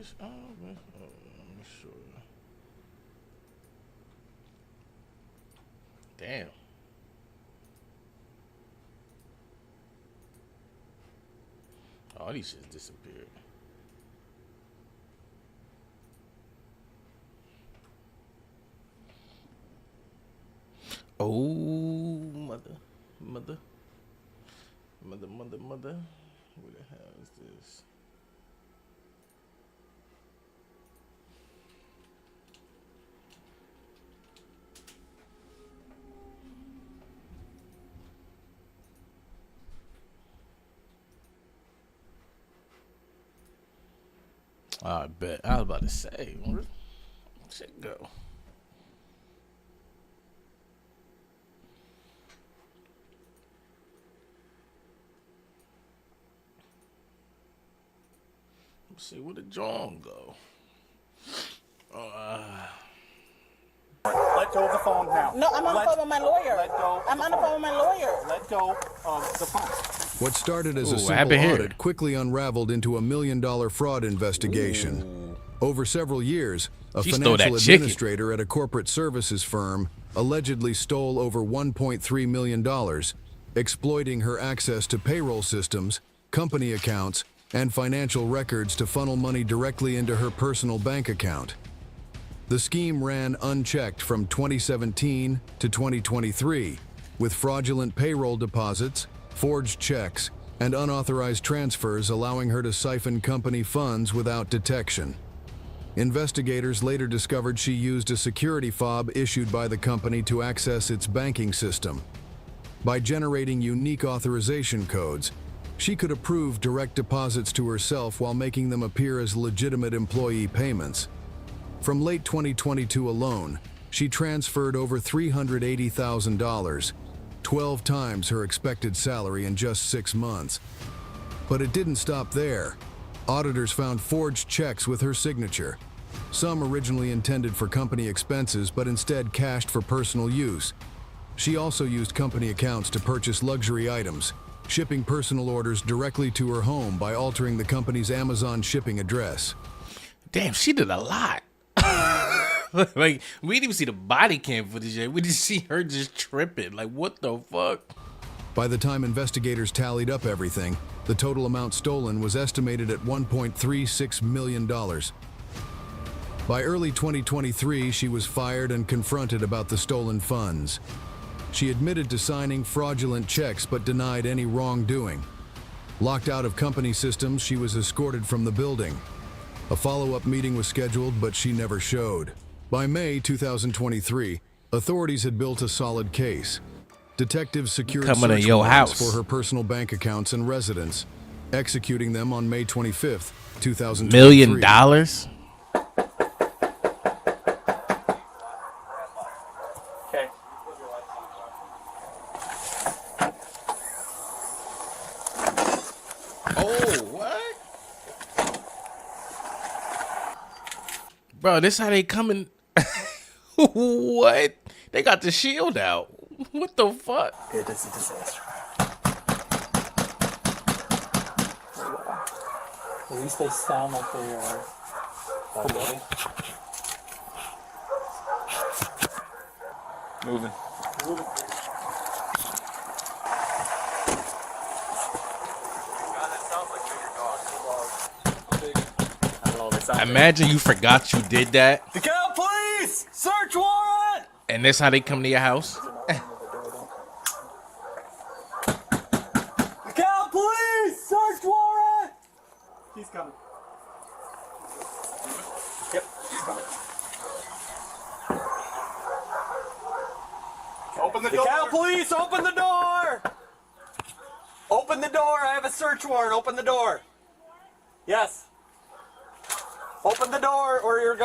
this? Oh, man. Let me show you. Damn. All these shits disappeared. Oh, mother. Who the hell is this? I bet. I was about to say, where shit go? Let's see where the John go. Let go of the phone now. No, I'm on the phone with my lawyer. Let go. I'm on the phone with my lawyer. Let go of the phone. What started as a simple happened here? audit quickly unraveled into $1 million fraud investigation. Over several years, a She stole financial that chicken. administrator at a corporate services firm allegedly stole over $1.3 million, exploiting her access to payroll systems, company accounts, and financial records to funnel money directly into her personal bank account. The scheme ran unchecked from 2017 to 2023, with fraudulent payroll deposits, forged checks, and unauthorized transfers allowing her to siphon company funds without detection. Investigators later discovered she used a security fob issued by the company to access its banking system. By generating unique authorization codes, she could approve direct deposits to herself while making them appear as legitimate employee payments. From late 2022 alone, she transferred over $380,000, 12 times her expected salary in just 6 months. But it didn't stop there. Auditors found forged checks with her signature. Some originally intended for company expenses, but instead cashed for personal use. She also used company accounts to purchase luxury items, shipping personal orders directly to her home by altering the company's Amazon shipping address. Damn, she did a lot. Like, we didn't even see the body cam footage yet. We just see her just tripping. Like, what the fuck? By the time investigators tallied up everything, the total amount stolen was estimated at $1.36 million. By early 2023, she was fired and confronted about the stolen funds. She admitted to signing fraudulent checks but denied any wrongdoing. Locked out of company systems, she was escorted from the building. A follow-up meeting was scheduled, but she never showed. By May 2023, authorities had built a solid case. Detectives secured Coming to search your warrants house. for her personal bank accounts and residence, executing them on May 25th, 2023. $1 million? Okay. Oh, what? Bro, this how they coming. What? They got the shield out. What the fuck? It is a disaster. At least they sound like they are okay. Moving. Imagine you forgot you did that, DeKalb Police! Search warrant! and that's how they come to your house. DeKalb Police! Search warrant! He's coming. Yep, he's coming. Open the door! DeKalb Police, open the door! Open the door, I have a search warrant, open the door. Yes. Open the door or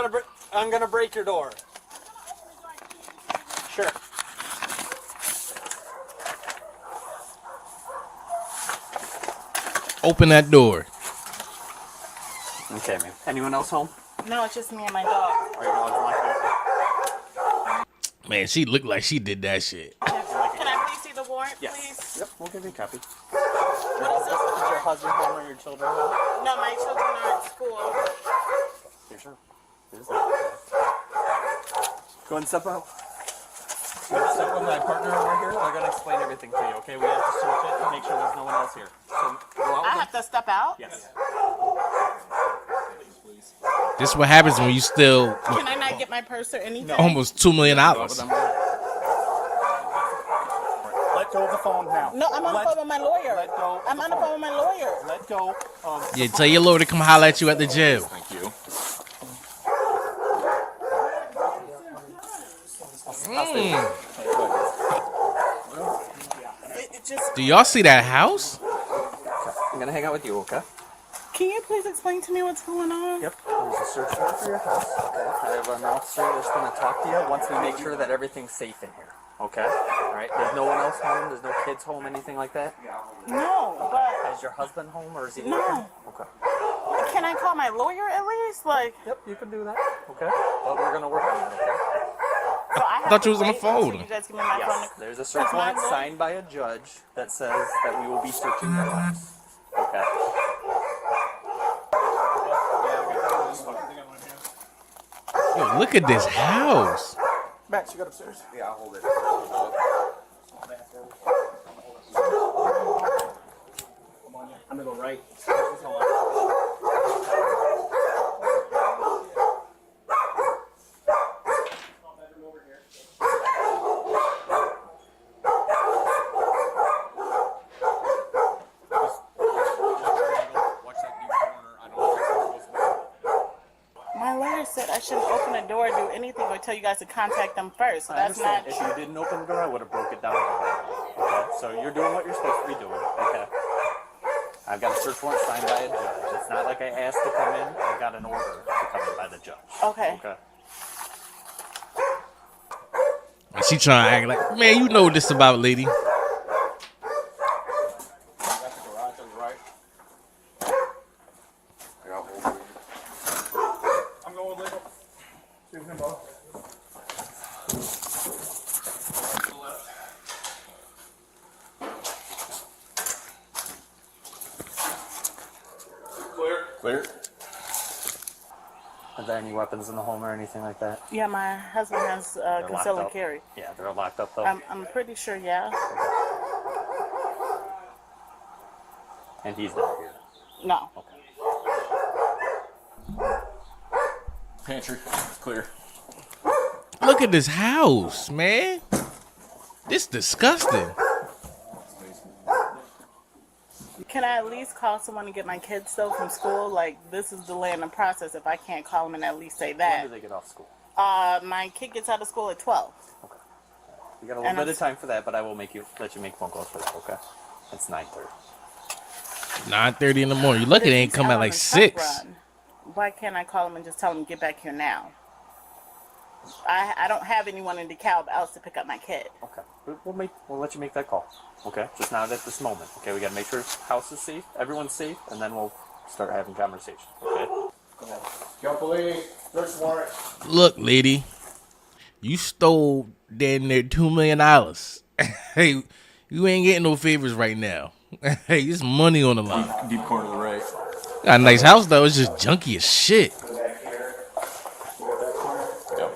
I'm gonna break your door. Sure. Open that door. Okay, man. Anyone else home? No, it's just me and my dog. Are your dogs locked up? Man, she looked like she did that shit. Can I please see the warrant, Yes. please? Yep, we'll give you a copy. What is this? Is your husband home or your children home? No, my children are in school. Here, sir. Go ahead and step out. Step with my partner over here. I'm gonna explain everything to you. Okay, we have to search it and make sure there's no one else here. So go out. I have to step out? Yes. This is what happens when you steal Can I not get my purse or anything? almost $2 million. Let go of the phone now. No, I'm on the phone with my lawyer. Let go. I'm on the phone with my lawyer. Let go of. Yeah, tell your lawyer to come holler at you at the jail. Thank you. It just. Do y'all see that house? I'm gonna hang out with you, okay? Can you please explain to me what's going on? Yep. There's a search warrant for your house. Okay. I have an officer that's gonna talk to you once we make sure that everything's safe in here. Okay. All right. There's no one else home. There's no kids home. Anything like that. No, but Is your husband home or is he No. working? Okay. can I call my lawyer at least? Like, Yep. You can do that. Okay. But we're gonna work on it. Okay. so I have thought to you was on the wait phone. until You guys give me my phone. Yes. There's a search warrant signed by a judge that says that we will be searching your house. Okay. Yo, look at this house. Max, you got upstairs. Yeah, I'll hold it. I'm gonna go right. My lawyer said I shouldn't open the door or do anything or tell you guys to contact them first. So I that's not understand. If you didn't open the door, I would have broke it down. Okay, so you're doing what you're supposed to be doing. Okay. I've got a search warrant signed by a judge. It's not like I asked to come in. I got an order to come in by the judge. Okay. Okay. And she trying to act like, man, you know what this about, lady. That's the garage on the right. Yeah, I'll hold it. I'm going legal. Excuse me, both. Clear? Are there any weapons in the home or anything like that? Yeah, my husband has They're conceal and locked up. carry. Yeah, they're locked up though. I'm pretty sure, yeah. And he's not here. No. Pantry. It's clear. Look at this house, man. This disgusting. Can I at least call someone to get my kids though from school? Like, this is delaying the process if I can't call them and at least say When that. do they get off school? My kid gets out of school at 12. Okay. You got a little bit of time for that, but I will let you make phone calls for that. Okay. It's 9:30. 9:30 in the morning. You lucky they ain't come at like 6. Why can't I call them and just tell them to get back here now? I don't have anyone in DeKalb else to pick up my kid. Okay. We'll let you make that call. Okay. Just not at this moment. Okay. We got to make sure house is safe, everyone's safe, and then we'll start having conversation. Okay. Yo, police. Search warrant. Look, lady, you stole damn near $2 million. Hey, you ain't getting no favors right now. Hey, there's money on the line. Deep corner to the right. Got a nice house though. It's just junky as shit. Yep.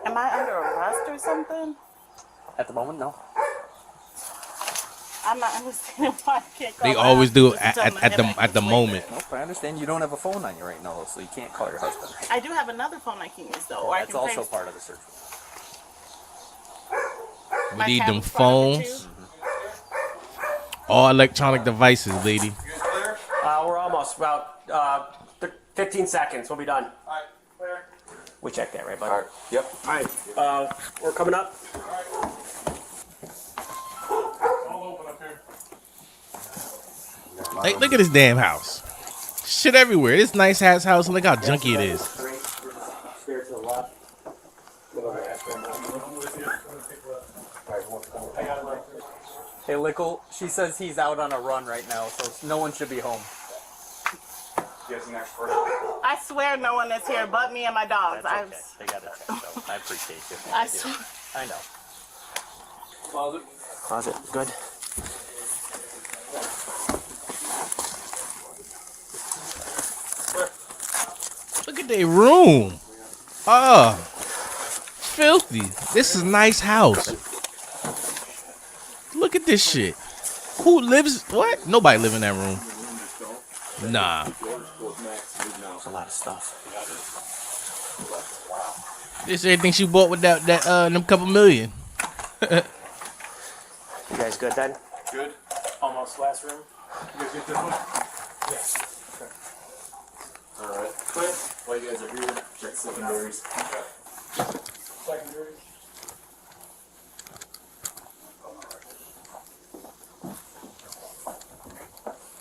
Am I under arrest or something? At the moment, no. I'm not understanding why I can't call They my always do husband at, to tell him to at get the back at the here. moment. Nope. I understand you don't have a phone on you right now, so you can't call your husband. I do have another phone I can use though. Or I That's can also FaceTime. part of the search warrant. We My need them tablet's fine with phones, you? all electronic devices, lady. We're almost about 15 seconds. We'll be done. All right. Clear. We checked that, right, bud? All right. Yep. All right. We're coming up. Like, look at this damn house. Shit everywhere. This nice ass house, and look how junky it is. Steer to the left. Hey, Lickle, she says he's out on a run right now, so no one should be home. Guess next first. I swear no one is here but me and my dogs. That's okay. They got it checked out. I appreciate you. I do. swear. I know. Closet. Closet. Good. Look at their room. Oh, filthy. This is a nice house. Look at this shit. Who lives? What? Nobody live in that room. Nah. There's a lot of stuff. This everything she bought with that them couple million. You guys good then? Good. Almost last room. You guys get this one? Yes. Okay. All right. Quick. While you guys are here, check secondaries. Secondaries.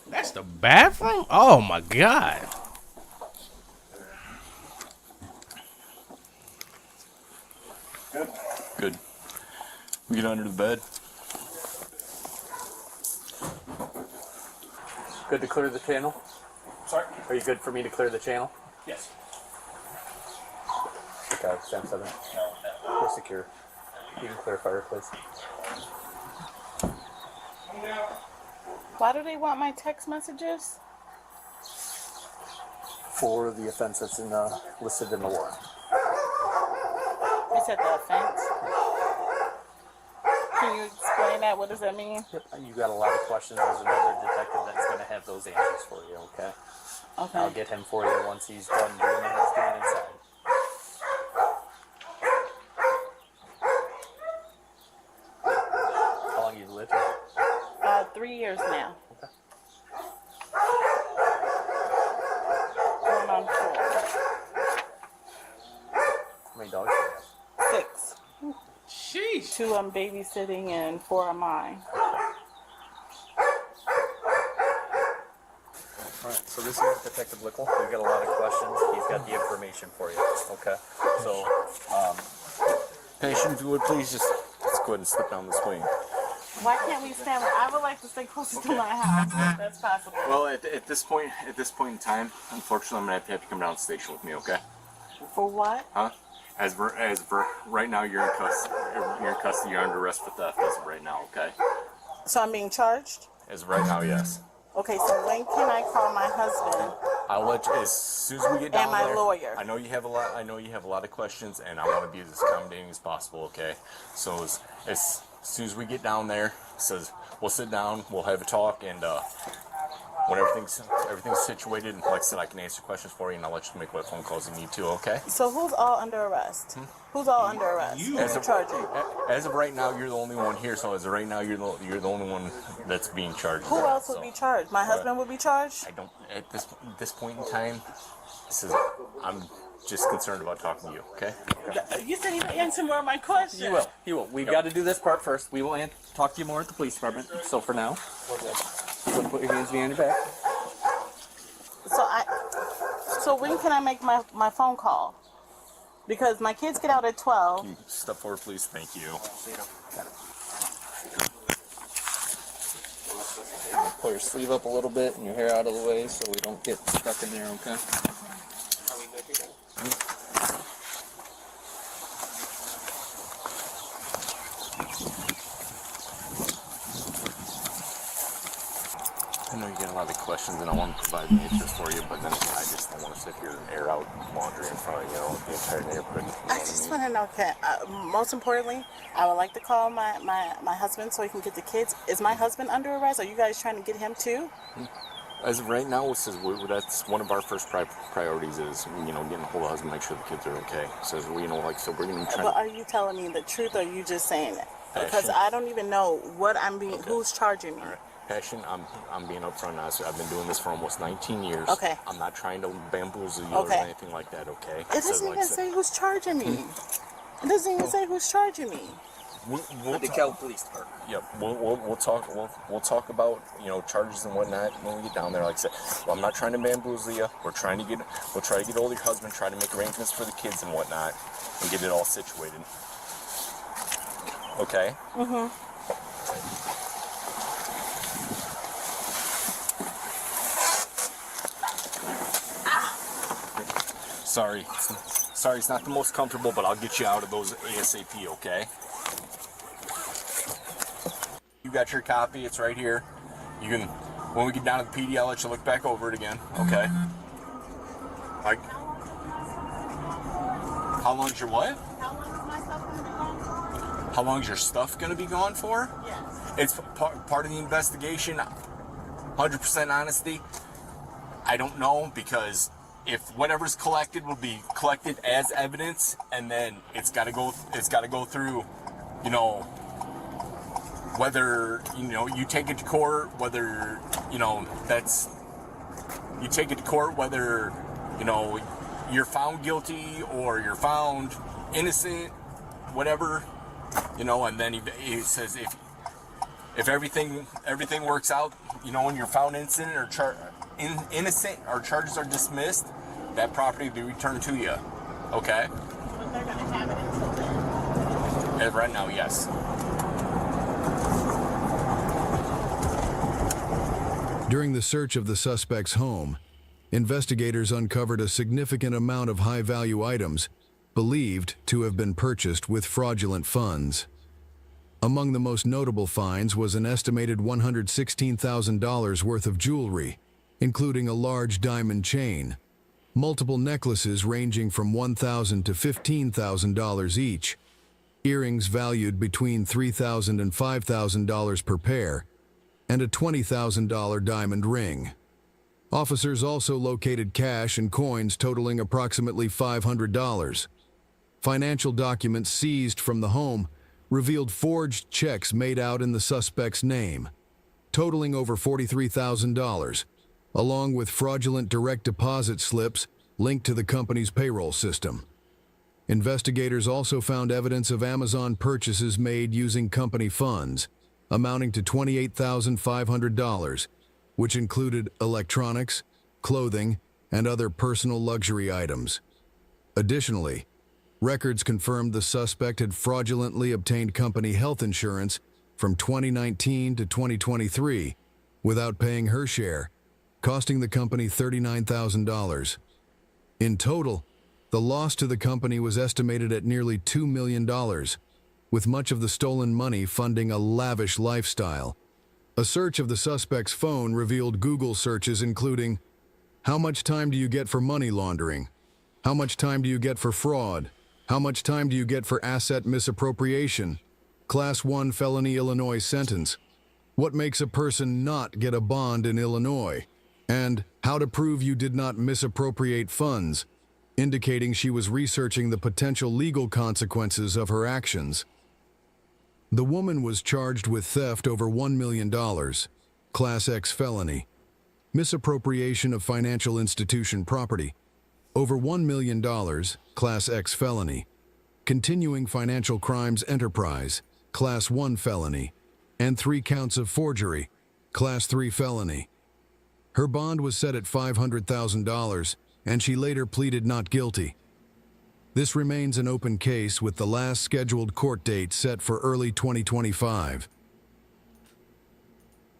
That's the bathroom? Oh my god. Good. Good. We get under the bed. Good to clear the channel? Sorry? Are you good for me to clear the channel? Yes. Okay, stand 7. We're secure. You can clear fireplace. Why do they want my text messages? For the offense that's listed in the warrant. You said the offense. Can you explain that? What does that mean? Yep. You got a lot of questions. There's another detective that's going to have those answers for you, okay? Okay. I'll get him for you once he's done doing what he's doing inside. How long you lived here? 3 years now. Going on 4. How many dogs do you have? 6. Sheesh. 2 I'm babysitting and 4 are mine. Alright, so this is Detective Lickle. We've got a lot of questions. He's got the information for you. Okay. So, Patient, if you would please just let's go ahead and slip down this wing. Why can't we stand? I would like to stay closer to my house if that's possible. Well, at this point in time, unfortunately, I'm gonna have to come down to the station with me. Okay? For what? Huh? As for right now, you're in custody. You're under arrest for theft as of right now. Okay? So I'm being charged? As of right now, yes. Okay, so when can I call my husband? I'll let you as soon as we get down And my there. lawyer. I know you have a lot. I know you have a lot of questions, and I want to be as accommodating as possible. Okay? So as soon as we get down there, says we'll sit down, we'll have a talk, and when everything's situated, and like I said, I can answer questions for you, and I'll let you make what phone calls you need to. Okay? So who's all under arrest? Who's all under arrest? Who's As of, charging? as of right now, you're the only one here. So as of right now, you're the only one that's being charged. Who else would So, be charged? My husband would be charged? I don't at this point in time. I'm just concerned about talking to you. Okay? You said you'd answer more of my questions. you will. You will. We've got to do this part first. We will talk to you more at the police department. So for now, put your hands behind your back. So when can I make my phone call? Because my kids get out at 12. Step forward, please. Thank you. Pull your sleeve up a little bit and your hair out of the way so we don't get stuck in there, okay? I know you get a lot of questions, and I want to provide the answers for you, but then I just don't want to sit here and air out laundry in front of the entire neighborhood. I just want to know, most importantly, I would like to call my husband so he can get the kids. Is my husband under arrest? Are you guys trying to get him too? As of right now, that's one of our first priorities is getting a hold of the husband, make sure the kids are okay. So we're going to try. But are you telling me the truth, or are you just saying it? Because Passion. I don't even know what I'm being. Okay. Who's charging me? All right. Passion, I'm being upfront and honest. I've been doing this for almost 19 years. Okay. I'm not trying to bamboozle you Okay. or anything like that, okay? It doesn't even say who's charging me. It doesn't even say who's charging me. We'll DeKalb Police Department. Yep, we'll talk about charges and whatnot when we get down there. Like I said, well, I'm not trying to bamboozle you. We'll try to get hold of your husband, try to make arrangements for the kids and whatnot, and get it all situated. Okay. Sorry, it's not the most comfortable, but I'll get you out of those ASAP. Okay. got your copy. It's right here. You can, when we get down to the PD, I'll let you look back over it again. Okay. Like, how long's your what? How long's your stuff gonna be gone for? Yes. It's part of the investigation. 100% honesty. I don't know, because if whatever's collected will be collected as evidence, and then it's got to go through, you know, whether, you know, you take it to court, whether, you know, you take it to court, whether, you know, you're found guilty or you're found innocent, whatever, you know, and then he says if everything works out, you know, when you're found innocent innocent or charges are dismissed, that property will be returned to you. Okay? But they're going to have it until then. As right now, yes. During the search of the suspect's home, investigators uncovered a significant amount of high-value items believed to have been purchased with fraudulent funds. Among the most notable finds was an estimated $116,000 worth of jewelry, including a large diamond chain, multiple necklaces ranging from $1,000 to $15,000 each, earrings valued between $3,000 and $5,000 per pair, and a $20,000 diamond ring. Officers also located cash and coins totaling approximately $500. Financial documents seized from the home revealed forged checks made out in the suspect's name, totaling over $43,000, along with fraudulent direct deposit slips linked to the company's payroll system. Investigators also found evidence of Amazon purchases made using company funds, amounting to $28,500, which included electronics, clothing, and other personal luxury items. Additionally, records confirmed the suspect had fraudulently obtained company health insurance from 2019 to 2023 without paying her share, costing the company $39,000. In total, the loss to the company was estimated at nearly $2 million, with much of the stolen money funding a lavish lifestyle. A search of the suspect's phone revealed Google searches including, "How much time do you get for money laundering? How much time do you get for fraud? How much time do you get for asset misappropriation? Class 1 felony Illinois sentence. What makes a person not get a bond in Illinois?" And "How to prove you did not misappropriate funds," indicating she was researching the potential legal consequences of her actions. The woman was charged with theft over $1 million, Class X felony, misappropriation of financial institution property, over $1 million, Class X felony, continuing financial crimes enterprise, Class 1 felony, and 3 counts of forgery, Class 3 felony. Her bond was set at $500,000, and she later pleaded not guilty. This remains an open case with the last scheduled court date set for early 2025.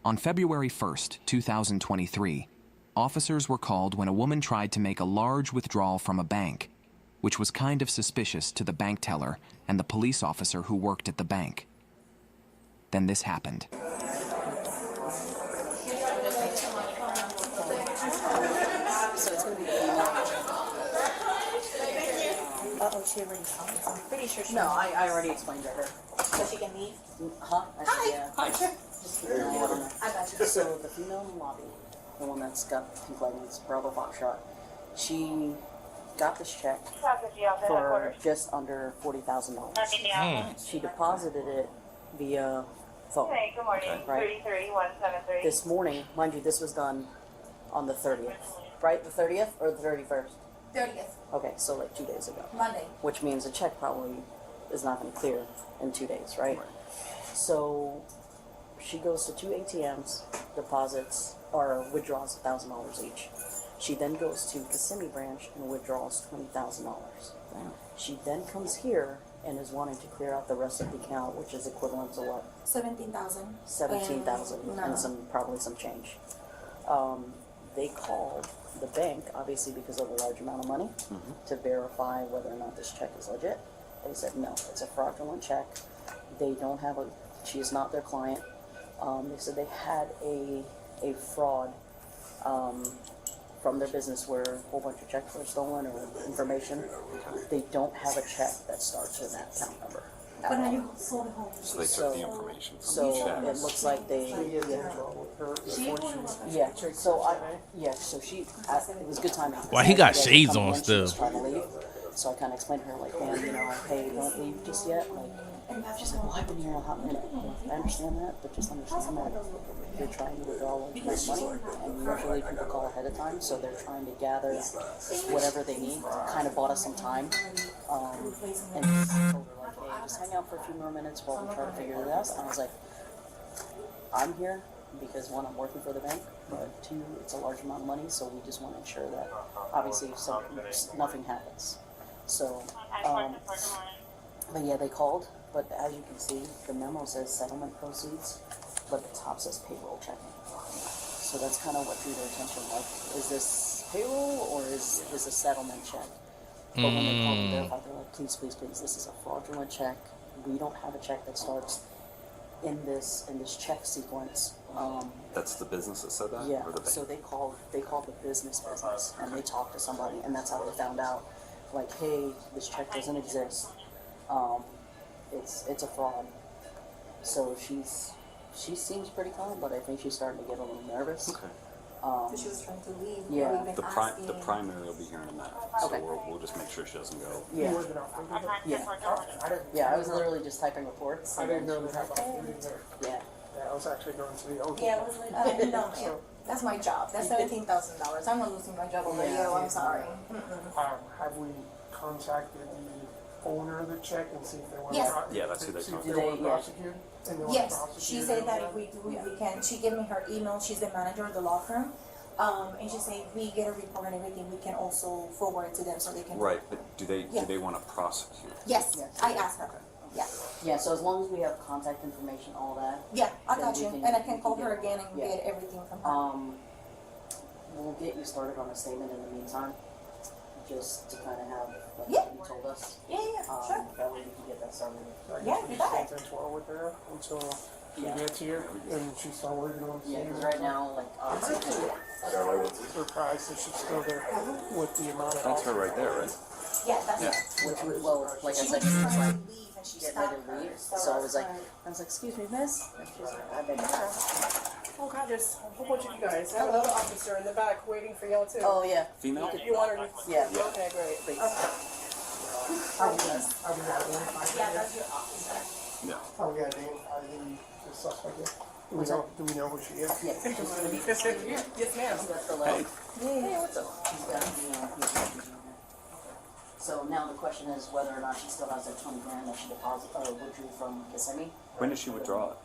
On February 1st, 2023, officers were called when a woman tried to make a large withdrawal from a bank, which was kind of suspicious to the bank teller and the police officer who worked at the bank. Then this happened. She already told me. I'm pretty sure she No, I already explained to her. So she can leave? Huh? I said, yeah. Hi. Just keep an eye on her. I got you. So the female in the lobby, the one that's got pink leggings, Bravo Foxtrot, she got this check for just under $40,000. She deposited it via phone. Hey, good morning. Right? 33173. This morning, mind you, this was done on the 30th, right? The 30th or the 31st? 30th, Okay, so like 2 days ago. Monday. Which means the check probably is not going to clear in 2 days, right? So she goes to 2 ATMs, deposits or withdraws $1,000 each. She then goes to Kissimmee branch and withdraws $20,000. She then comes here and is wanting to clear out the rest of the account, which is equivalent to what? 17,000. 17,000 No. and probably some change. They called the bank, obviously because of the large amount of money, to verify whether or not this check is legit. They said no, it's a fraudulent check. They don't have she is not their client. They said they had a fraud from their business where a whole bunch of checks were stolen or information. They don't have a check that starts with that account number. But now you sold it home. So they took the information from So the it checks. looks like they, so she, it was good timing. Why he got She shades come on in, she was still? trying to leave. So I kind of explained to her, like, man, you know, hey, don't leave just yet. Like, she's like, well, I've been here a hot minute. I understand that, but just understand that you're trying to withdraw large amounts of money, and usually people call ahead of time, so they're trying to gather whatever they need. Kind of bought us some time, and just told her, like, hey, just hang out for a few more minutes while we try to figure it out. And I was like, I'm here because one, I'm working for the bank, but two, it's a large amount of money, so we just want to ensure that obviously if nothing happens. So, but yeah, they called, but as you can see, the memo says settlement proceeds, but the top says payroll checking. So that's kind of what drew their attention, like, is this payroll or is this a settlement check? But when they called and verified, they're like, please, please, please, this is a fraudulent check. We don't have a check that starts in this check sequence. That's the business that said that? Yeah, Or the bank? so they called the business, and they talked to somebody, and that's how they found out, like, hey, this check doesn't exist. It's a fraud. So she seems pretty calm, but I think she's starting to get a little nervous. Okay. So she was trying to leave. Yeah. We've been The asking. primary will be here in a minute, so Okay. we'll just make sure she doesn't go. Yeah. Yeah, I was literally just typing reports. I didn't know and they had opportunity there. Yeah. Yeah, I was actually going to the old. Yeah, it was like, no, yeah, that's my job. That's $17,000. I'm not losing my job over you. I'm sorry. Have we contacted the owner of the check and see if they want Yes. to? Yeah, that's who they See if contacted. they want to Yeah. prosecute? And they want to Yes, prosecute she it said or that not? if we do it, we can. She gave me her email. She's the manager of the law firm. And she said we get a report and everything. We can also forward it to them so they can. Right, but do Yeah. they want to prosecute? Yes, Yes. I asked her. Yeah, Yeah, so as long as we have contact information, all that, yeah, I Then got we you. can- And I we can can call get her it. again and Yeah. get everything from her. we'll get you started on a statement in the meantime, just to kind of have like Yeah. what you told us. Yeah, sure. That way we can get that started. So I guess Yeah, we you just got it. stay control with her until she Yeah. gets here and she's still working on Yeah, seeing because her. right now, like, Surprised that she's still there with the amount of. That's her right there, right? Yeah, that's Yeah. it. well, like I She said, was she was trying like, to leave and she get stopped ready to her. leave. So I was like, excuse me, miss. And she's like, I beg your pardon. Oh God, there's a whole bunch of you guys. I have another officer in the back waiting for y'all too. Oh yeah, Female? You want her to? yeah. Okay, great. Please. How we identify Yeah, that's your officer. Yeah. how we identify the suspect yet? Do we know who she is? Yeah, she's gonna be. Yes, ma'am. She's got the like. Hey, what's up? She's got, he's so now the question is whether or not she still has that 20 grand that she deposited or withdrew from Kissimmee. When did she withdraw it?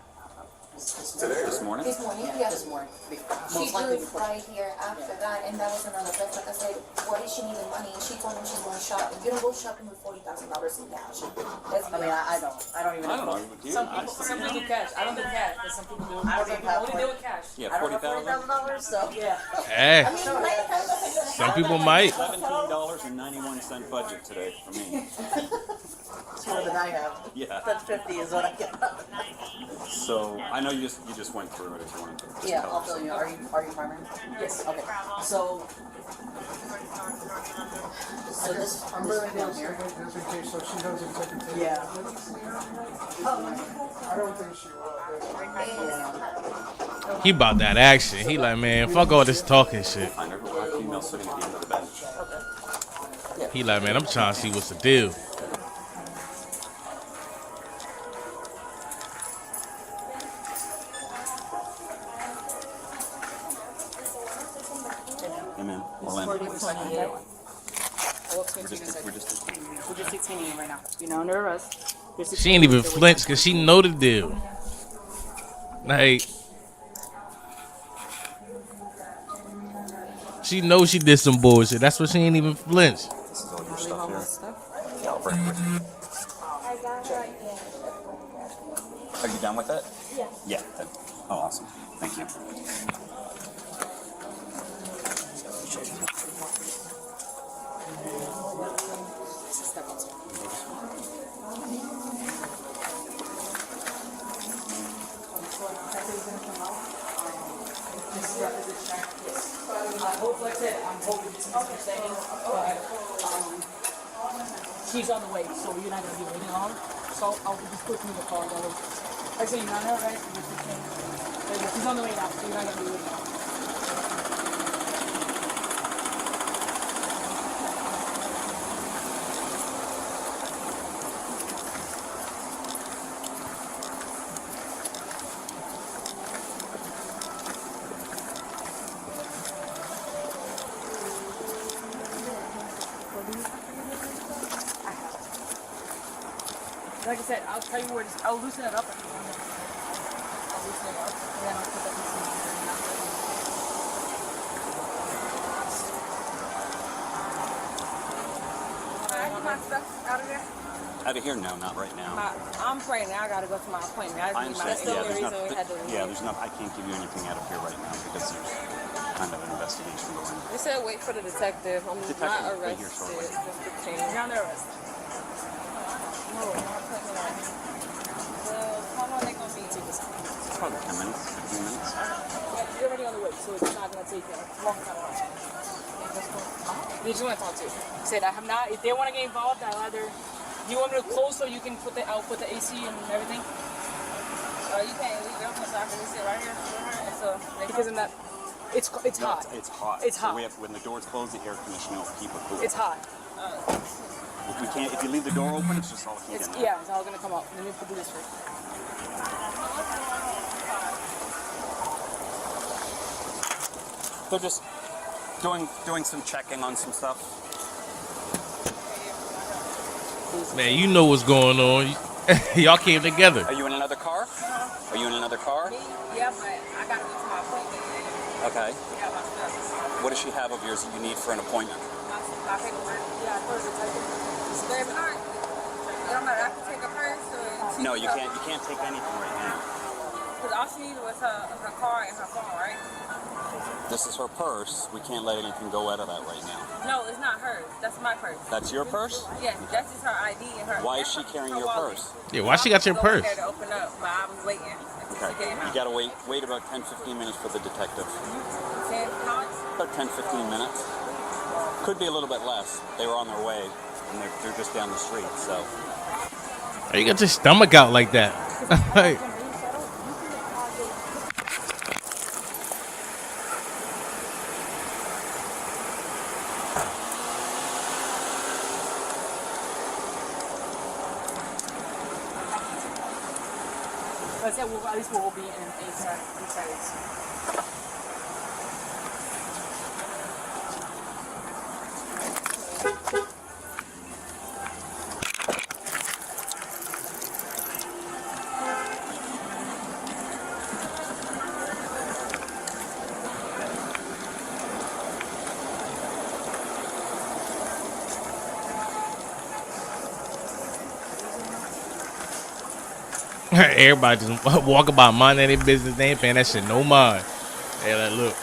This morning. This morning? This morning, Yeah, yeah. this morning. She Most likely drew before. right here after that, and that was another best. Like I said, what is she needing money? And she told me she's going shopping. You don't go shopping with $40,000 in cash. Let's be I mean, I don't even. I don't know. Do you? Some people do cash. I don't do cash, but some people do. I don't Some have people only one. deal with cash. Yeah, I don't have $40,000. $40,000, so Yeah. Hey, I mean, you might have some people might. $17.91 budget today for me. it's more than I have. Yeah. That 50 is what I get. So I know you just went through it if you want to. Just Yeah, tell I'll us. tell you. Are you primary? Yes. Okay. So this I'm this really down just here. in case so she doesn't take it. Yeah. I don't think she will. Yeah. He about that action. He like, man, fuck all this talking shit. Find every black female sitting at the end of the bench. He like, man, I'm trying to see what's the deal. Amen. Orlando. We're just We're just detaining you right now. You're not under arrest. She ain't even flinch because she know the deal. Like, she knows she did some bullshit. That's why she ain't even flinch. This is all your stuff here. Yeah, I'll bring it. I got her idea. Are you done with it? Yeah. Yeah. Oh, awesome. Thank you. misunderstanding. But she's on the way, so you're not gonna be waiting long. So I'll just put you in the car. That way. I say you're not her, right? She's on the way now, so you're not gonna be waiting long. Like I said, I'll tell you where to, I'll loosen it up if you want it. I'll loosen it up, and then I'll put the piece in Can I get my stuff out of there? Out of here? No, not right now. I'm pregnant. I gotta go to my appointment. I I'm need my saying, there's I can't give you anything out of here right now because there's kind of an investigation going on. They said wait for the detective. I'm Detective not will be here arrested. shortly. Just to change. You're not arrested. No, I'm not pregnant. Well, how long they gonna be? It's probably 10 minutes, 15 minutes. You're already on the way, so it's not gonna take a long time. They just want to talk to you. Said I have not. If they want to get involved, I'll either. You want me to close so you can put the? I'll put the AC and everything. You can't leave it open so I can sit right here. So because in that, it's hot. It's hot. It's hot. So we have, when the doors close, the air conditioning will keep it cool. It's hot. If we can't, if you leave the door open, it's just all heat in there. Yeah, it's all gonna come out. Let me put this first. They're just doing some checking on some stuff. Man, you know what's going on. Y'all came together. Are you in another car? Are you in another car? Yeah, but I gotta go to my appointment. Okay. Yeah, my stuff. What does she have of yours that you need for an appointment? My paperwork. Yeah, I told you. Baby, all right. It don't matter. I can take a purse or. No, you can't. You can't take anything right now. Because all she needed was her car and her phone, right? This is her purse. We can't let anything go out of that right now. No, it's not hers. That's my purse. That's your purse? Yes, that's just her ID and her. Why is she carrying your purse? Yeah, why she got your purse? To open up, but I was waiting. Okay. You gotta wait about 10-15 minutes for the detective. 10 minutes? About 10-15 minutes. Could be a little bit less. They were on their way, and they're just down the street. So. You got your stomach out like that. I said, well, at least we'll all be inside. Everybody just walk about minding their business. They ain't paying that shit no mind. They like, look.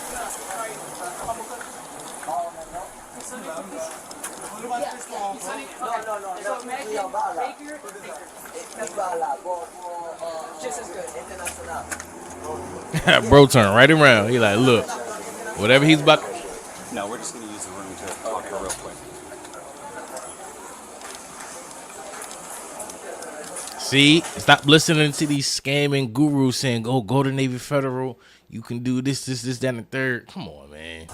Bro turn right around. He like, look, whatever he's about. No, we're just gonna use the room to talk to her real quick. See, stop listening to these scamming gurus saying, "Oh, go to Navy Federal. You can do this, that, and the third." Come on, man.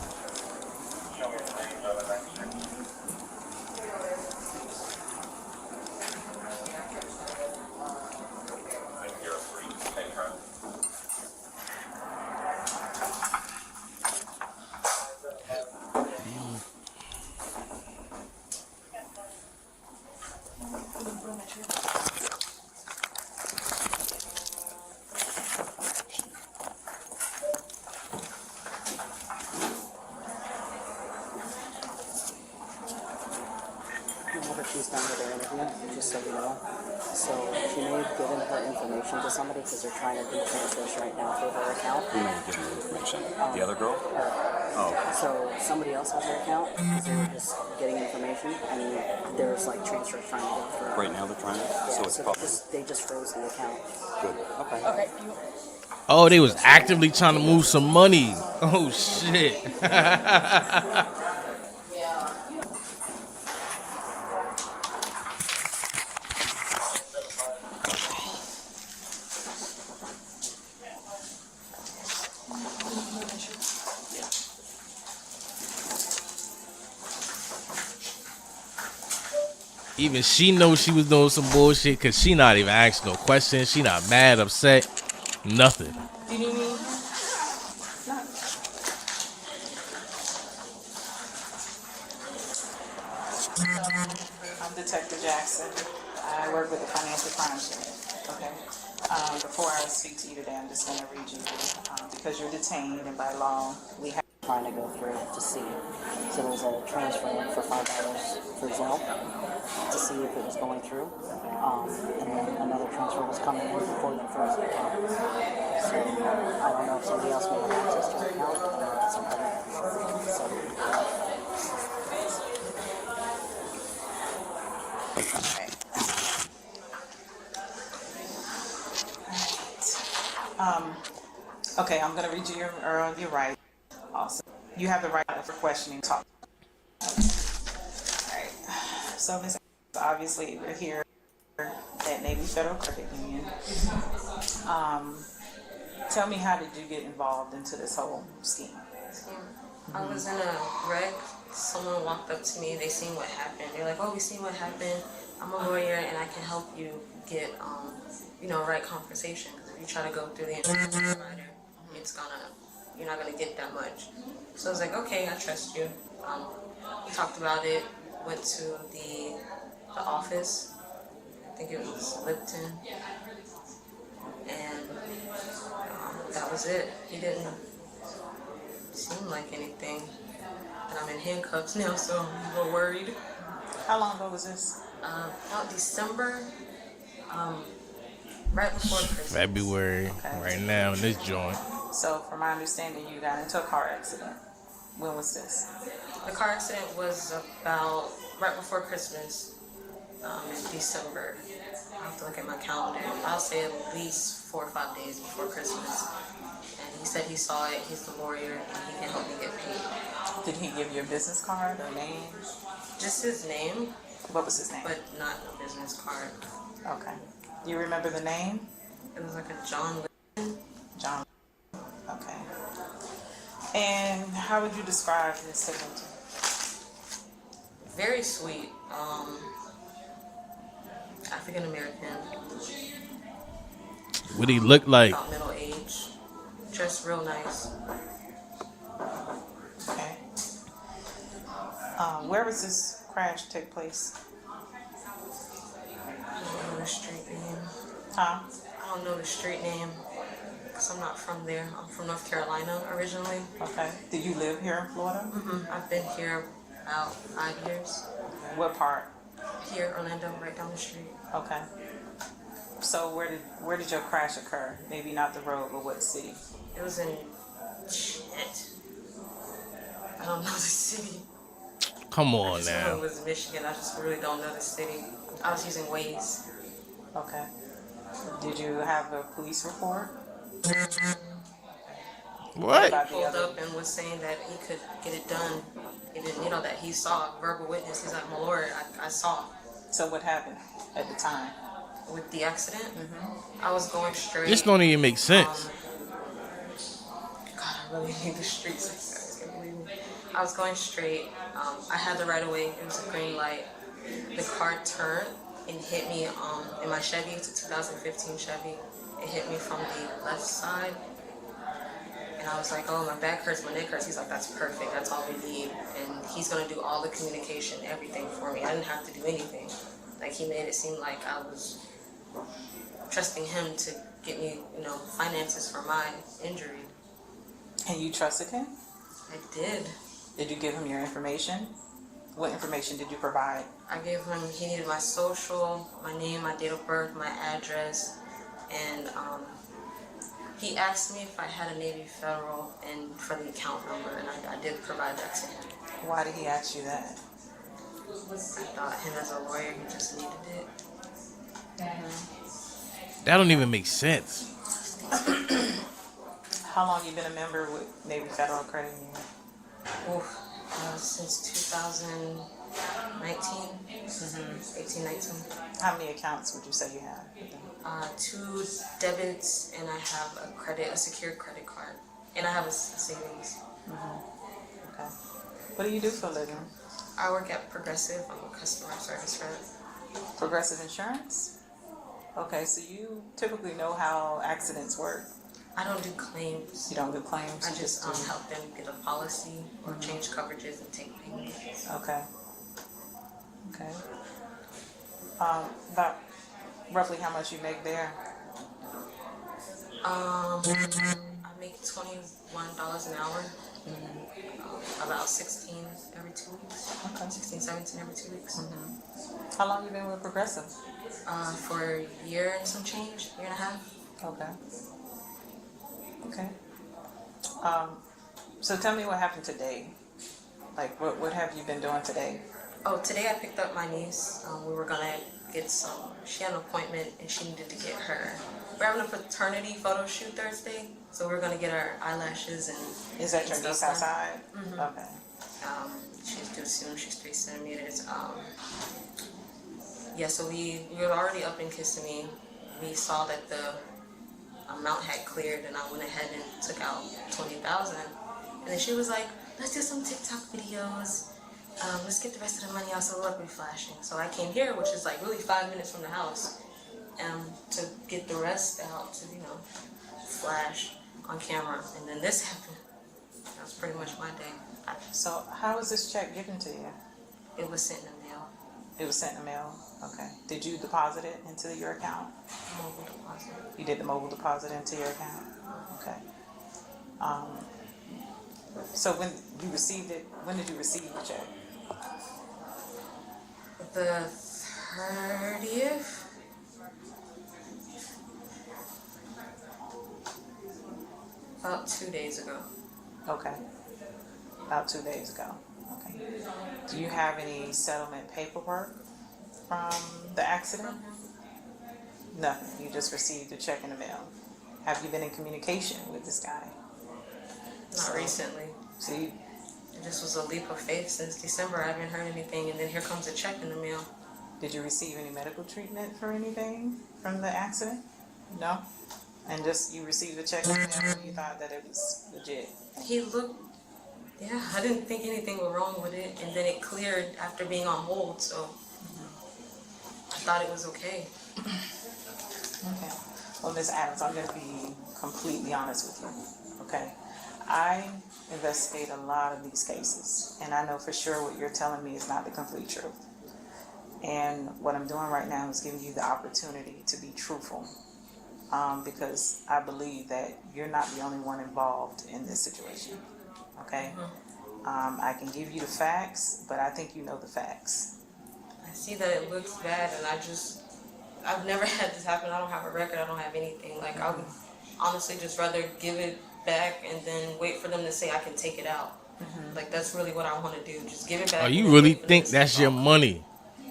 She's done with her interview, just so you know. So she may have given her information to somebody because they're trying to do transfers right now through her account. Who may have given her information? The other girl? Oh. So somebody else has her account because they were just getting information and there's like transfers trying to go through. Right now they're trying to? Yeah, so it's so probably... they just froze the account. Good. Okay. Okay. Oh, they was actively trying to move some money. Oh shit. Even she knows she was doing some bullshit because she not even asking no questions. She not mad, upset, nothing. Do you need me? I'm Detective Jackson. I work with the Financial Crimes Unit. Okay. Before I speak to you today, I'm just going to read you because you're detained, and by law, we have Trying to go through to see. So there's a transfer for $5 for Zelle to see if it was going through. And then another transfer was coming in before the first account. So I don't know if somebody else may have access to your account or somebody. Okay, I'm going to read you your rights. Also, you have the right for questioning. Talk. All right. So, Ms. Obviously, we're here at Navy Federal Credit Union. Tell me, how did you get involved into this whole scheme? I was in a wreck. Someone walked up to me. They seen what happened. They're like, "Oh, we seen what happened. I'm a lawyer, and I can help you get, right compensation. Because if you try to go through the insurance provider, you're not gonna get that much." So I was like, "Okay, I trust you." We talked about it. Went to the office. I think it was Lipton, and that was it. He didn't seem like anything. And I'm in handcuffs now, so I'm a little worried. How long ago was this? About December, right before Christmas. February, right now in this joint. So, from my understanding, you got into a car accident. When was this? The car accident was about right before Christmas, in December. I have to look at my calendar. I'll say at least 4 or 5 days before Christmas. And he said he saw it. He's the lawyer, and he can help me get paid. Did he give you a business card or name? Just his name. What was his name? But not a business card. Okay. Do you remember the name? It was like a John. John. Okay. And how would you describe his signature? Very sweet. African American. What he look like? About middle age. Dressed real nice. Okay. Where was this crash take place? I don't know the street name. Huh? I don't know the street name. Because I'm not from there. I'm from North Carolina originally. Okay. Did you live here in Florida? Mm-hmm. I've been here about 5 years. What part? Here, Orlando, right down the street. Okay. So where did your crash occur? Maybe not the road, but what city? It was in I don't know the city. Come on I just now. know it was Michigan. I just really don't know the city. I was using Waze. Okay. Did you have a police report? What? He pulled up and was saying that he could get it done. He didn't, that he saw a verbal witness. He's like, "My lawyer, I saw." So what happened at the time? With the accident? I was going straight. This don't even make sense. God, I really need the streets. I can't believe me. I was going straight. I had the right of way. It was a green light. The car turned and hit me in my Chevy. It's a 2015 Chevy. It hit me from the left side. And I was like, "Oh, my back hurts, my neck hurts." He's like, "That's perfect. That's all we need." And he's going to do all the communication, everything for me. I didn't have to do anything. Like, he made it seem like I was trusting him to get me, finances for my injury. And you trusted him? I did. Did you give him your information? What information did you provide? I gave him, he needed my social, my name, my date of birth, my address, and he asked me if I had a Navy Federal and for the account number, and I did provide that to him. Why did he ask you that? I thought him as a lawyer, he just needed it. That don't even make sense. How long you been a member with Navy Federal Credit Union? Since 2019, 18, 19. How many accounts would you say you have? 2 debits, and I have a secured credit card, and I have a savings. Okay. What do you do for a living? I work at Progressive. I'm a customer service rep. Progressive Insurance? Okay, so you typically know how accidents work. I don't do claims. You don't do claims? I you just do- help them get a policy or change coverages and take payments. Okay. Okay. About roughly how much you make there? I make $21 an hour. About 16 every 2 weeks. Okay. 16, 17 every 2 weeks. How long you been with Progressive? For a year and some change, year and a half. Okay. Okay. So tell me what happened today. Like, what have you been doing today? Oh, today I picked up my niece. We were gonna get some. She had an appointment and she needed to get her. We're having a paternity photo shoot Thursday, so we're gonna get our eyelashes and. Is that your stuff niece done. outside? Mhm. Okay. She's due soon. She's 3 centimeters. Yeah, so we were already up in Kissimmee. We saw that the amount had cleared, and I went ahead and took out 20,000. And then she was like, "Let's do some TikTok videos. Let's get the rest of the money out so we'll be flashing." So I came here, which is like really 5 minutes from the house, to get the rest out to flash on camera. And then this happened. That was pretty much my day. So how was this check given to you? It was sent in the mail. It was sent in the mail? Okay. Did you deposit it into your account? Mobile deposit. You did the mobile deposit into your account? Okay. So when you received it, when did you receive the check? The 30th? About 2 days ago. Okay. About 2 days ago. Okay. Do you have any settlement paperwork from the accident? Nothing. You just received a check in the mail. Have you been in communication with this guy? Not recently. See, This was a leap of faith since December. I haven't heard anything, and then here comes a check in the mail. did you receive any medical treatment for anything from the accident? No? And just you received a check in the mail and you thought that it was legit? He looked, yeah, I didn't think anything was wrong with it, and then it cleared after being on hold, so I thought it was okay. Okay. Well, Ms. Adams, I'm going to be completely honest with you, okay? I investigate a lot of these cases, and I know for sure what you're telling me is not the complete truth. And what I'm doing right now is giving you the opportunity to be truthful, because I believe that you're not the only one involved in this situation, okay? I can give you the facts, but I think you know the facts. I see that it looks bad, and I've never had this happen. I don't have a record. I don't have anything. Like, I would honestly just rather give it back and then wait for them to say I can take it out. Like, that's really what I want to do. Just give it back. Oh, and you then really wait for them think to that's say, your "Oh," money?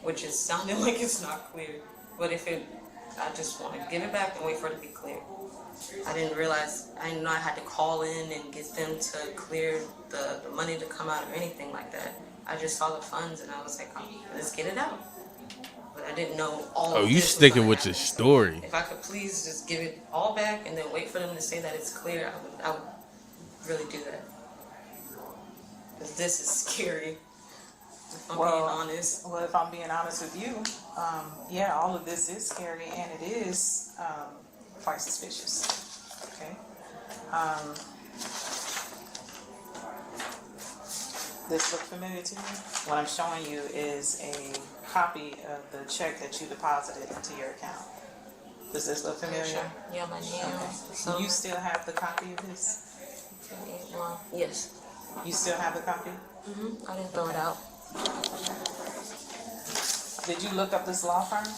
which is sounding like it's not clear. But I just want to give it back and wait for it to be clear. I didn't know I had to call in and get them to clear the money to come out or anything like that. I just saw the funds and I was like, let's get it out. But I didn't know all Oh, of you this was sticking gonna with happen. your story. If I could please just give it all back and then wait for them to say that it's clear, I would really do that. Because this is scary. If I'm being honest. Well, if I'm being honest with you, yeah, all of this is scary and it is quite suspicious. Okay. This look familiar to you? What I'm showing you is a copy of the check that you deposited into your account. Does this look familiar? Sure. Yeah, my name. Okay. Do you still have the copy of this? Yes. You still have the copy? I didn't throw it out. Did you look up this law firm?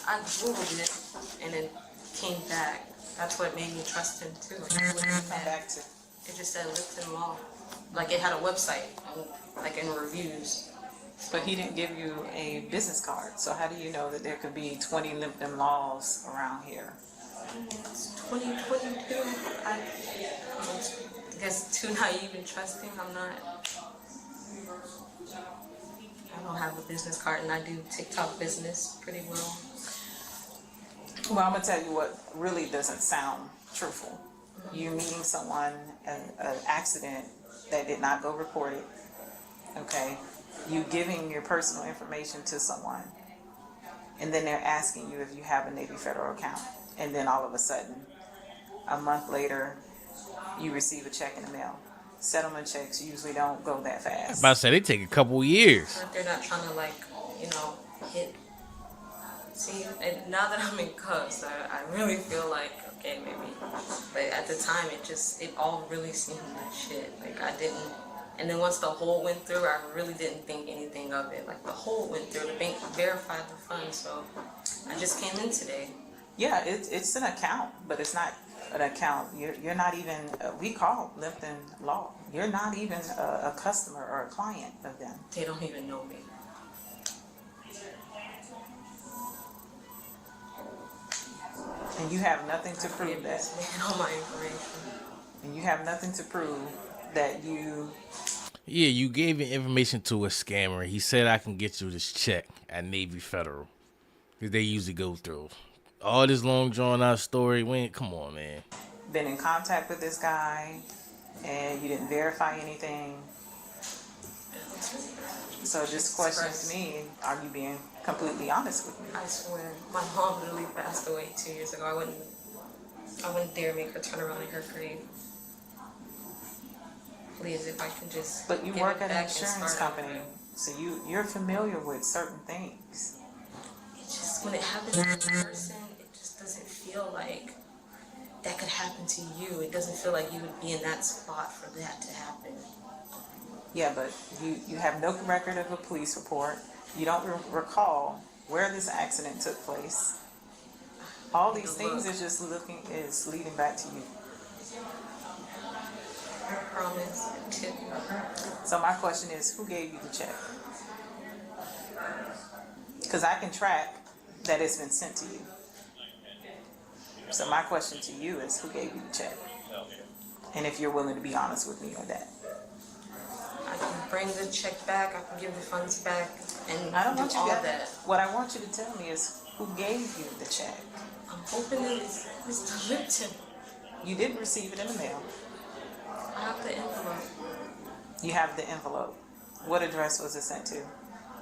I Googled it and it came back. That's what made me trust him too. What did it come back to? It just said Lipton Law. Like it had a website, like in reviews. But he didn't give you a business card, so how do you know that there could be 20 Lipton Laws around here? It's 2022. I guess too naive and trusting. I don't have a business card, and I do TikTok business pretty well. Well, I'm gonna tell you what really doesn't sound truthful. You meeting someone, an accident that did not go reported, okay? You giving your personal information to someone, and then they're asking you if you have a Navy Federal account, and then all of a sudden, a month later, you receive a check in the mail. Settlement checks usually don't go that I'm fast. about to say they take a couple years. They're not trying to like, hit. See, and now that I'm in cuffs, I really feel like, okay, maybe. But at the time, it all really seemed like shit. Like I didn't. And then once the hold went through, I really didn't think anything of it. Like the hold went through, the bank verified the funds, so I just came in today. Yeah, it's an account, but it's not an account. You're not even, we call Lipton Law. You're not even a customer or a client of them. They don't even know me. And you have nothing to prove that. All my information. And you have nothing to prove that you. Yeah, you gave your information to a scammer. He said I can get you this check at Navy Federal. Because they usually go through. All this long drawn out story. Come on, man. Been in contact with this guy and you didn't verify anything. So this questions me, are you being completely honest with me? I swear, my mom literally passed away 2 years ago. I wouldn't dare make her turn around in her grave. Please, if I can just. But you get work it at an back and insurance start company, over. so you're familiar with certain things. It's just when it happens to a person, it just doesn't feel like that could happen to you. It doesn't feel like you would be in that spot for that to happen. Yeah, but you have no record of a police report. You don't recall where this accident took place. All these things is leading back to you. I promise. So my question is, who gave you the check? Because I can track that it's been sent to you. So my question to you is, who gave you the check? And if you're willing to be honest with me on that. I can bring the check back, I can give the funds back, and I don't do want you all to. that. What I want you to tell me is, who gave you the check? I'm hoping it's Mr. Lipton. You didn't receive it in the mail. I have the envelope. You have the envelope. What address was it sent to?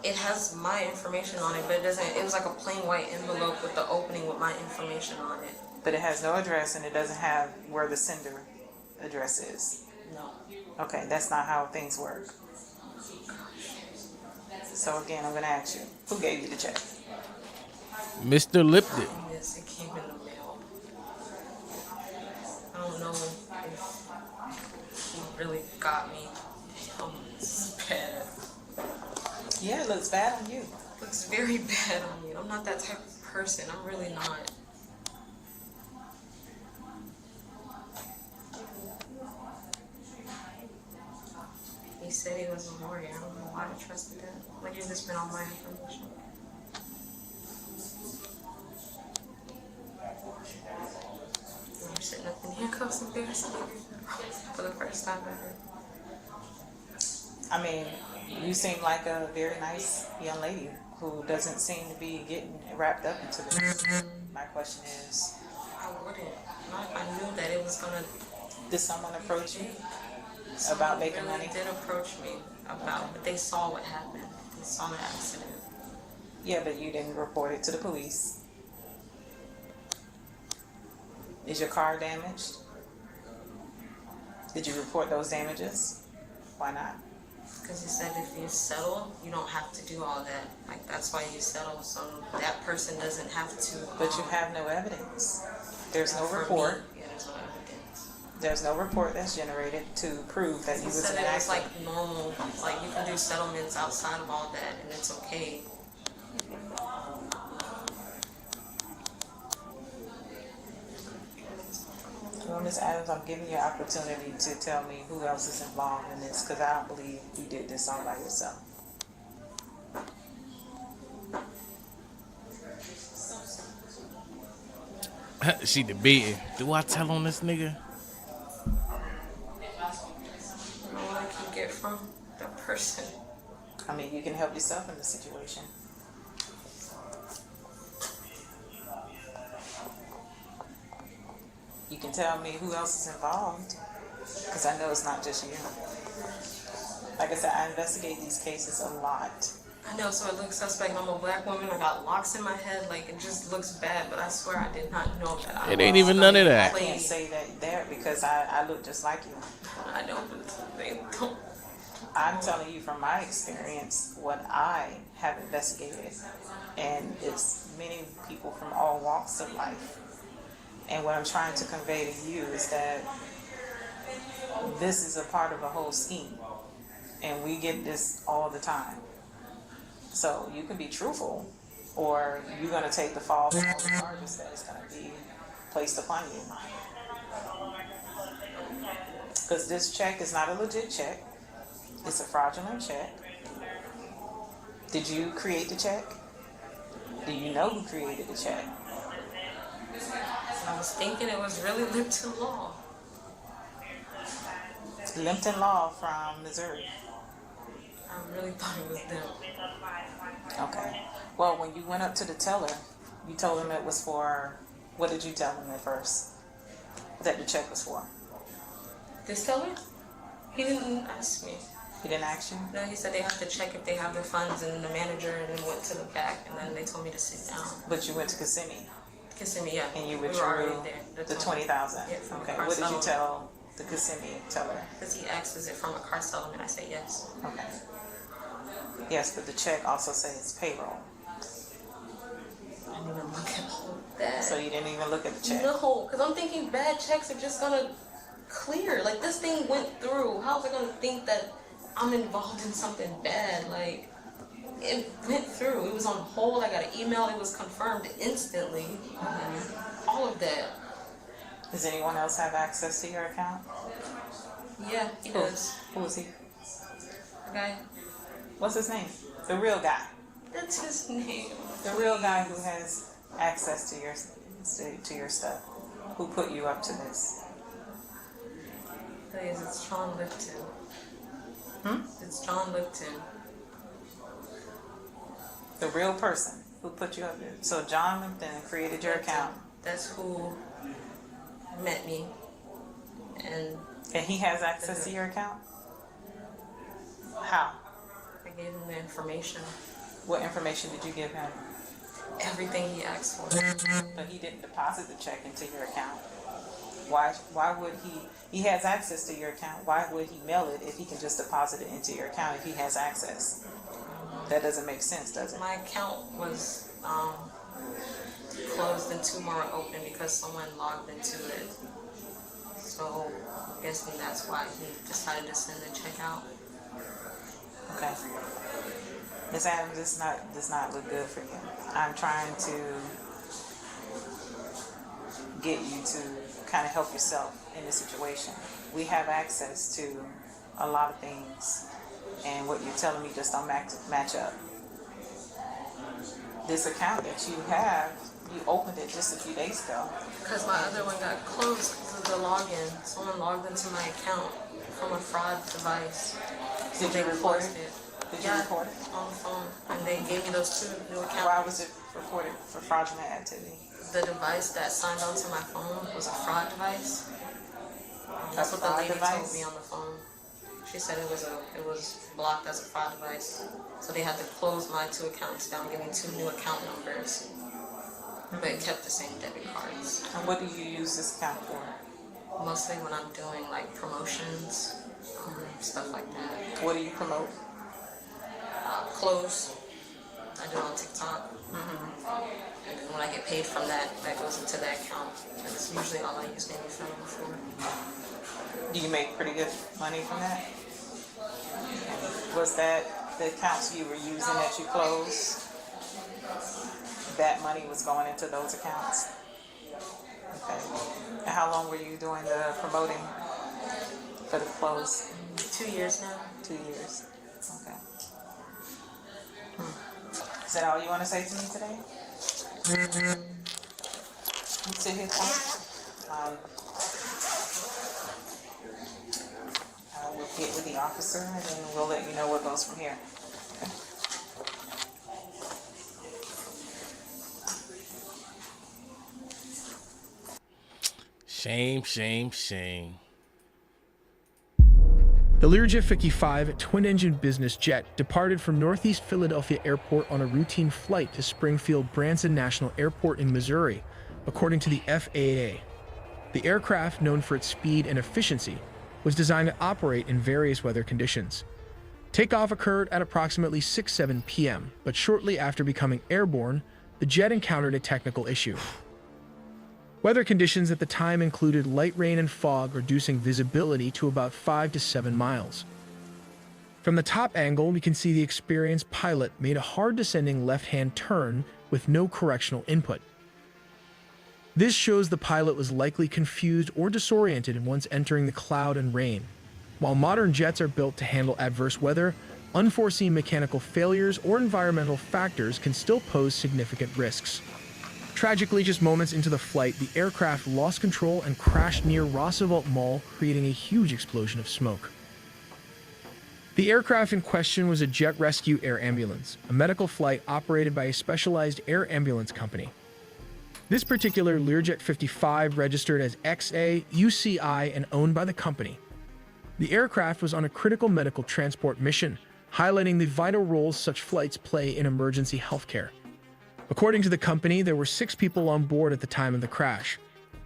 It has my information on it, but it doesn't. It was like a plain white envelope with the opening with my information on it. But it has no address and it doesn't have where the sender address is. No. Okay, that's not how things work. So again, I'm gonna ask you, who gave you the check? Mr. Lipton. Yes, it came in the mail. I don't know if he really got me. It's bad. Yeah, it looks bad on you. It looks very bad on me. I'm not that type of person. I'm really not. He said he was a warrior. I don't know why I trusted that. Like, you've just been all my information. You're sitting up in handcuffs, embarrassing for the first time ever. I mean, you seem like a very nice young lady who doesn't seem to be getting wrapped up into this. My question is, I wouldn't. I knew that it was gonna. did someone approach you about making really money? Did approach me about, but they saw what happened. They saw the accident. Yeah, but you didn't report it to the police. Is your car damaged? Did you report those damages? Why not? Because he said if you settle, you don't have to do all that. Like, that's why you settle, so that person doesn't have to. But you have no evidence. There's no For report. me, yeah, there's no evidence. There's no report that's generated to prove that you He was said in an it was accident. like normal. Like, you can do settlements outside of all that, and it's okay. Well, Ms. Adams, I'm giving you an opportunity to tell me who else is involved in this, because I don't believe you did this all by yourself. She debating. Do I tell on this nigga? You know what I can get from that person. I mean, you can help yourself in the situation. You can tell me who else is involved, because I know it's not just you. Like I said, I investigate these cases a lot. I know, so it looks suspect. I'm a black woman. I got locks in my head. Like, it just looks bad, but I swear I did not know that. It ain't even none of that. I can't say that there because I look just like you. I know, but they don't. I'm telling you from my experience what I have investigated, and it's many people from all walks of life. And what I'm trying to convey to you is that this is a part of a whole scheme, and we get this all the time. So you can be truthful, or you're going to take the fall for all the charges that is going to be placed upon you. Because this check is not a legit check. It's a fraudulent check. Did you create the check? Do you know who created the check? I was thinking it was really Lipton Law. Limpton Law from Missouri. I really thought it was them. Okay. Well, when you went up to the teller, you told him it was for, what did you tell him at first? That the check was for? This teller? He didn't ask me. He didn't ask you? No, he said they have to check if they have their funds, and the manager, and then went to the back, and then they told me to sit down. But you went to Kissimmee? Kissimmee, yeah. And you We were withdrew already there. the 20,000? Yeah, from Okay. a car What did you settlement. tell the Kissimmee teller? Because he asked, is it from a car settlement? I said yes. Okay. Yes, but the check also says payroll. I didn't even look at that. So you didn't even look at the check? No, because I'm thinking bad checks are just gonna clear. Like, this thing went through. How's it gonna think that I'm involved in something bad? Like, it went through. It was on hold. I got an email. It was confirmed instantly. All of that. Does anyone else have access to your account? Yeah, he does. Who is he? Okay. What's his name? The real guy. That's his name. The real guy who has access to your stuff. Who put you up to this? Please, it's John Lipton. It's John Lipton. The real person who put you up there. So John Lipton created your account. That's who met me. And he has access to your account? How? I gave him the information. What information did you give him? Everything he asked for. But he didn't deposit the check into your account. Why would he has access to your account. Why would he mail it if he can just deposit it into your account if he has access? That doesn't make sense, does it? My account was closed and 2 more open because someone logged into it. So I'm guessing that's why he decided to send the check out. Okay. Ms. Adams, this does not look good for you. I'm trying to get you to kind of help yourself in this situation. We have access to a lot of things, and what you're telling me just don't match up. This account that you have, you opened it just a few days ago. Because my other one got closed because of the login. Someone logged into my account from a fraud device. Did you report it? Did you report it? On the phone. And they gave me those 2 new accounts. Why was it reported for fraudulent activity? The device that signed onto my phone was a fraud device. That's what the lady told me on the phone. She said it was blocked as a fraud device. So they had to close my 2 accounts down, give me 2 new account numbers. But it kept the same debit cards. And what do you use this account for? Mostly when I'm doing like promotions, stuff like that. What do you promote? Clothes. I do it on TikTok. And then when I get paid from that, that goes into that account. That's usually all I use Navy Federal for. Do you make pretty good money from that? Was that the accounts you were using that you closed? That money was going into those accounts? Okay. And how long were you doing the promoting for the clothes? 2 years now. 2 years. Okay. Is that all you want to say to me today? You sit here, I will get with the officer and then we'll let you know what goes from here. Okay. Shame, shame, shame. The Learjet 55 twin-engine business jet departed from Northeast Philadelphia Airport on a routine flight to Springfield Branson National Airport in Missouri, according to the FAA. The aircraft, known for its speed and efficiency, was designed to operate in various weather conditions. Takeoff occurred at approximately 6:07 p.m., but shortly after becoming airborne, the jet encountered a technical issue. Weather conditions at the time included light rain and fog, reducing visibility to about 5 to 7 miles. From the top angle, we can see the experienced pilot made a hard descending left-hand turn with no correctional input. This shows the pilot was likely confused or disoriented once entering the cloud and rain. While modern jets are built to handle adverse weather, unforeseen mechanical failures or environmental factors can still pose significant risks. Tragically, just moments into the flight, the aircraft lost control and crashed near Roosevelt Mall, creating a huge explosion of smoke. The aircraft in question was a Jet Rescue Air Ambulance, a medical flight operated by a specialized air ambulance company. This particular Learjet 55 registered as XA-UCI and owned by the company. The aircraft was on a critical medical transport mission, highlighting the vital roles such flights play in emergency healthcare. According to the company, there were 6 people on board at the time of the crash: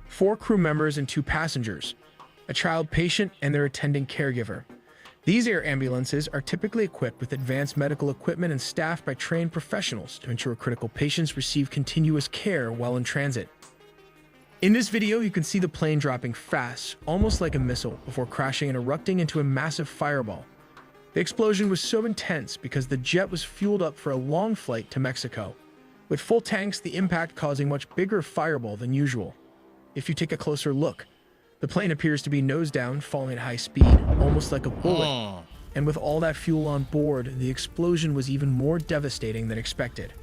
4 crew members and 2 passengers, a child patient and their attending caregiver. These air ambulances are typically equipped with advanced medical equipment and staffed by trained professionals to ensure critical patients receive continuous care while in transit. In this video, you can see the plane dropping fast, almost like a missile, before crashing and erupting into a massive fireball. The explosion was so intense because the jet was fueled up for a long flight to Mexico. With full tanks, the impact causing a much bigger fireball than usual. If you take a closer look, the plane appears to be nose down, falling at high speed, almost like a bullet. And with all that fuel on board, the explosion was even more devastating than expected.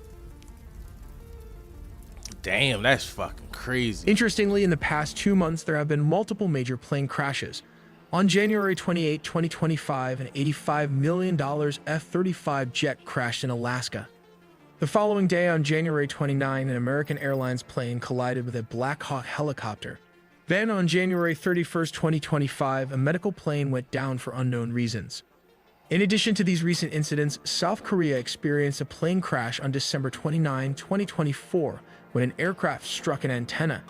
Damn, that's fucking crazy. Interestingly, in the past 2 months, there have been multiple major plane crashes. On January 28, 2025, an $85 million F-35 jet crashed in Alaska. The following day, on January 29, an American Airlines plane collided with a Black Hawk helicopter. Then, on January 31, 2025, a medical plane went down for unknown reasons. In addition to these recent incidents, South Korea experienced a plane crash on December 29, 2024, when an aircraft struck an antenna.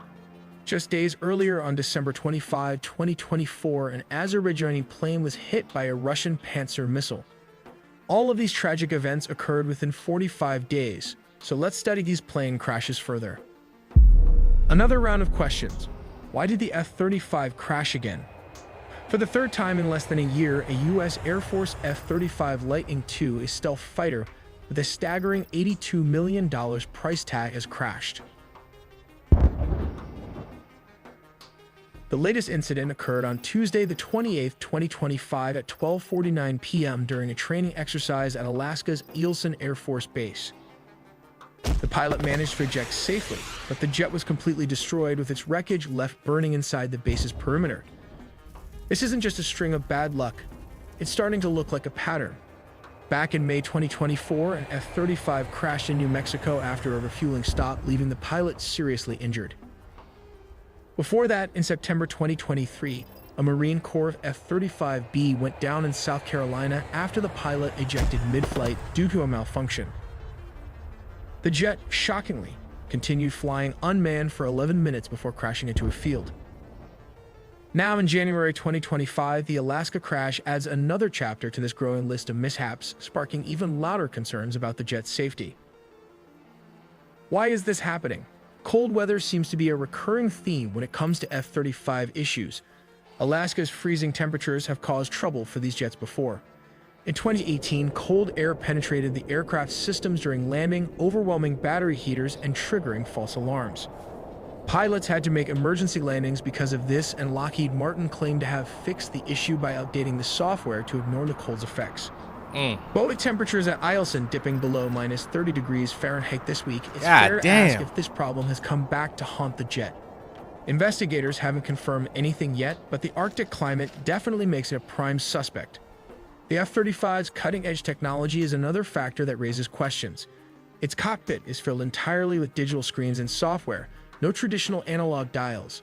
Just days earlier, on December 25, 2024, an Azerbaijani plane was hit by a Russian Pantsir missile. All of these tragic events occurred within 45 days, so let's study these plane crashes further. Another round of questions. Why did the F-35 crash again? For the 3rd time in less than a year, a U.S. Air Force F-35 Lightning II, a stealth fighter with a staggering $82 million price tag, has crashed. The latest incident occurred on Tuesday, the 28th, 2025 at 12:49 p.m. during a training exercise at Alaska's Eielson Air Force Base. The pilot managed to eject safely, but the jet was completely destroyed, with its wreckage left burning inside the base's perimeter. This isn't just a string of bad luck. It's starting to look like a pattern. Back in May 2024, an F-35 crashed in New Mexico after a refueling stop, leaving the pilot seriously injured. Before that, in September 2023, a Marine Corps F-35B went down in South Carolina after the pilot ejected mid-flight due to a malfunction. The jet, shockingly, continued flying unmanned for 11 minutes before crashing into a field. Now, in January 2025, the Alaska crash adds another chapter to this growing list of mishaps, sparking even louder concerns about the jet's safety. Why is this happening? Cold weather seems to be a recurring theme when it comes to F-35 issues. Alaska's freezing temperatures have caused trouble for these jets before. In 2018, cold air penetrated the aircraft's systems during landing, overwhelming battery heaters and triggering false alarms. Pilots had to make emergency landings because of this, and Lockheed Martin claimed to have fixed the issue by updating the software to ignore the cold's effects. But with temperatures at Eielson dipping below minus 30 degrees Fahrenheit this week, it's fair to ask if this problem has come back to haunt the jet. Investigators haven't confirmed anything yet, but the Arctic climate definitely makes it a prime suspect. The F-35's cutting-edge technology is another factor that raises questions. Its cockpit is filled entirely with digital screens and software, no traditional analog dials.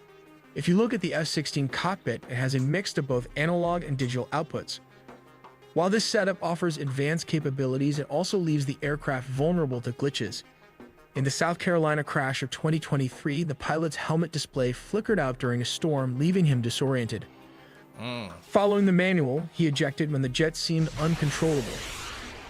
If you look at the F-16 cockpit, it has a mix of both analog and digital outputs. While this setup offers advanced capabilities, it also leaves the aircraft vulnerable to glitches. In the South Carolina crash of 2023, the pilot's helmet display flickered out during a storm, leaving him disoriented. Following the manual, he ejected when the jet seemed uncontrollable.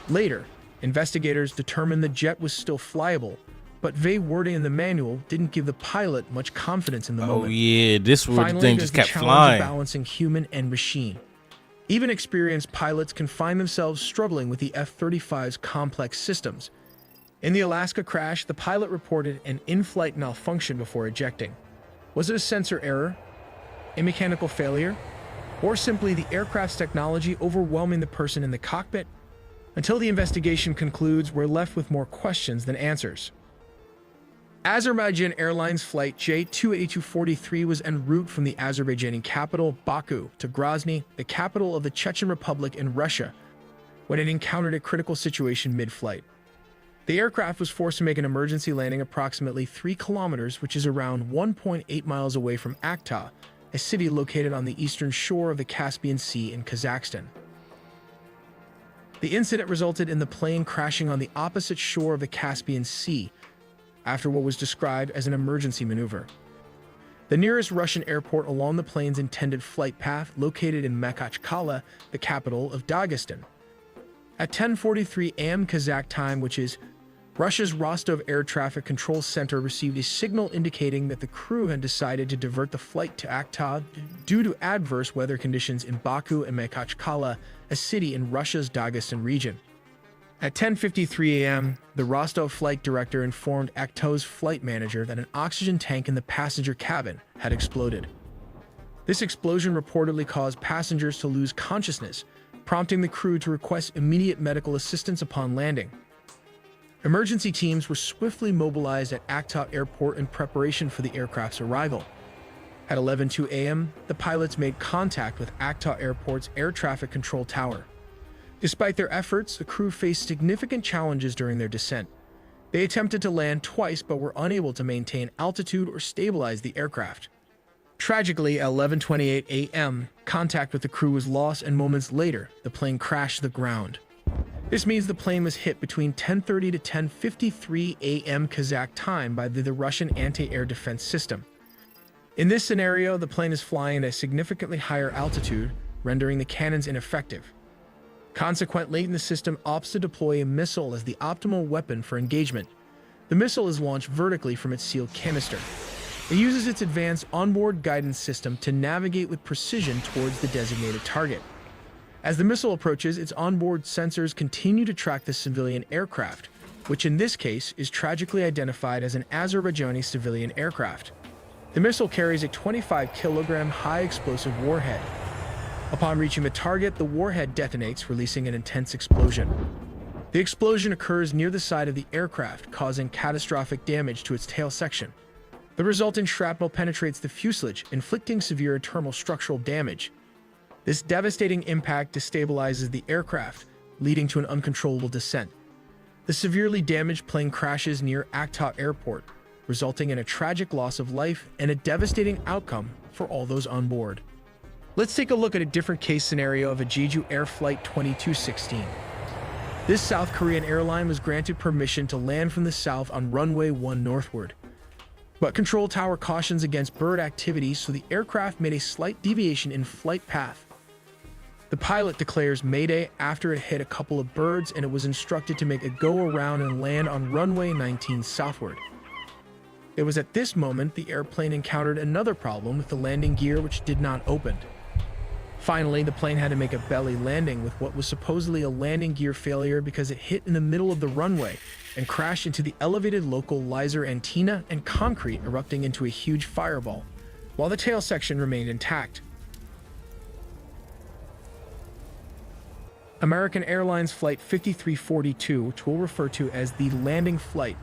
Later, investigators determined the jet was still flyable, but vague wording in the manual didn't give the pilot much confidence in the moment. Oh yeah, this where the Finally, thing there's just the kept challenge flying. of balancing human and machine. Even experienced pilots can find themselves struggling with the F-35's complex systems. In the Alaska crash, the pilot reported an in-flight malfunction before ejecting. Was it a sensor error, a mechanical failure, or simply the aircraft's technology overwhelming the person in the cockpit? Until the investigation concludes, we're left with more questions than answers. Azerbaijan Airlines Flight J28243 was en route from the Azerbaijani capital, Baku, to Grozny, the capital of the Chechen Republic in Russia, when it encountered a critical situation mid-flight. The aircraft was forced to make an emergency landing approximately 3 kilometers, which is around 1.8 miles away from Aktau, a city located on the eastern shore of the Caspian Sea in Kazakhstan. The incident resulted in the plane crashing on the opposite shore of the Caspian Sea, after what was described as an emergency maneuver. The nearest Russian airport along the plane's intended flight path, located in Makhachkala, the capital of Dagestan. At 10:43 a.m. Kazakh time, which is Russia's Rostov Air Traffic Control Center, received a signal indicating that the crew had decided to divert the flight to Aktau due to adverse weather conditions in Baku and Makhachkala, a city in Russia's Dagestan region. At 10:53 a.m., the Rostov flight director informed Aktau's flight manager that an oxygen tank in the passenger cabin had exploded. This explosion reportedly caused passengers to lose consciousness, prompting the crew to request immediate medical assistance upon landing. Emergency teams were swiftly mobilized at Aktau Airport in preparation for the aircraft's arrival. At 11:02 a.m., the pilots made contact with Aktau Airport's air traffic control tower. Despite their efforts, the crew faced significant challenges during their descent. They attempted to land twice but were unable to maintain altitude or stabilize the aircraft. Tragically, at 11:28 a.m., contact with the crew was lost, and moments later, the plane crashed to the ground. This means the plane was hit between 10:30 to 10:53 a.m. Kazakh time by the Russian anti-air defense system. In this scenario, the plane is flying at a significantly higher altitude, rendering the cannons ineffective. Consequently, the system opts to deploy a missile as the optimal weapon for engagement. The missile is launched vertically from its sealed canister. It uses its advanced onboard guidance system to navigate with precision towards the designated target. As the missile approaches, its onboard sensors continue to track the civilian aircraft, which in this case is tragically identified as an Azerbaijani civilian aircraft. The missile carries a 25-kilogram high-explosive warhead. Upon reaching the target, the warhead detonates, releasing an intense explosion. The explosion occurs near the side of the aircraft, causing catastrophic damage to its tail section. The resultant shrapnel penetrates the fuselage, inflicting severe internal structural damage. This devastating impact destabilizes the aircraft, leading to an uncontrollable descent. The severely damaged plane crashes near Aktau Airport, resulting in a tragic loss of life and a devastating outcome for all those on board. Let's take a look at a different case scenario of a Jeju Air Flight 2216. This South Korean airline was granted permission to land from the south on runway 1 northward. But control tower cautions against bird activity, so the aircraft made a slight deviation in flight path. The pilot declares Mayday after it hit a couple of birds, and it was instructed to make a go-around and land on runway 19 southward. It was at this moment the airplane encountered another problem with the landing gear, which did not open. Finally, the plane had to make a belly landing with what was supposedly a landing gear failure because it hit in the middle of the runway and crashed into the elevated local Lizer antenna and concrete, erupting into a huge fireball, while the tail section remained intact. American Airlines Flight 5342, which we'll refer to as the landing flight,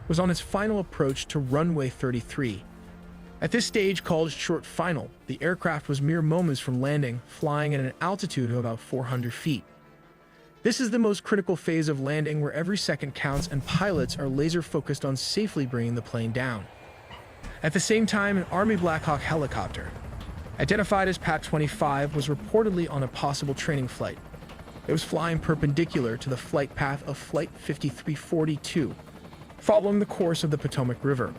was on its final approach to runway 33. At this stage, called short final, the aircraft was mere moments from landing, flying at an altitude of about 400 feet. This is the most critical phase of landing, where every second counts and pilots are laser focused on safely bringing the plane down. At the same time, an Army Black Hawk helicopter, identified as PAT-25, was reportedly on a possible training flight. It was flying perpendicular to the flight path of Flight 5342, following the course of the Potomac River.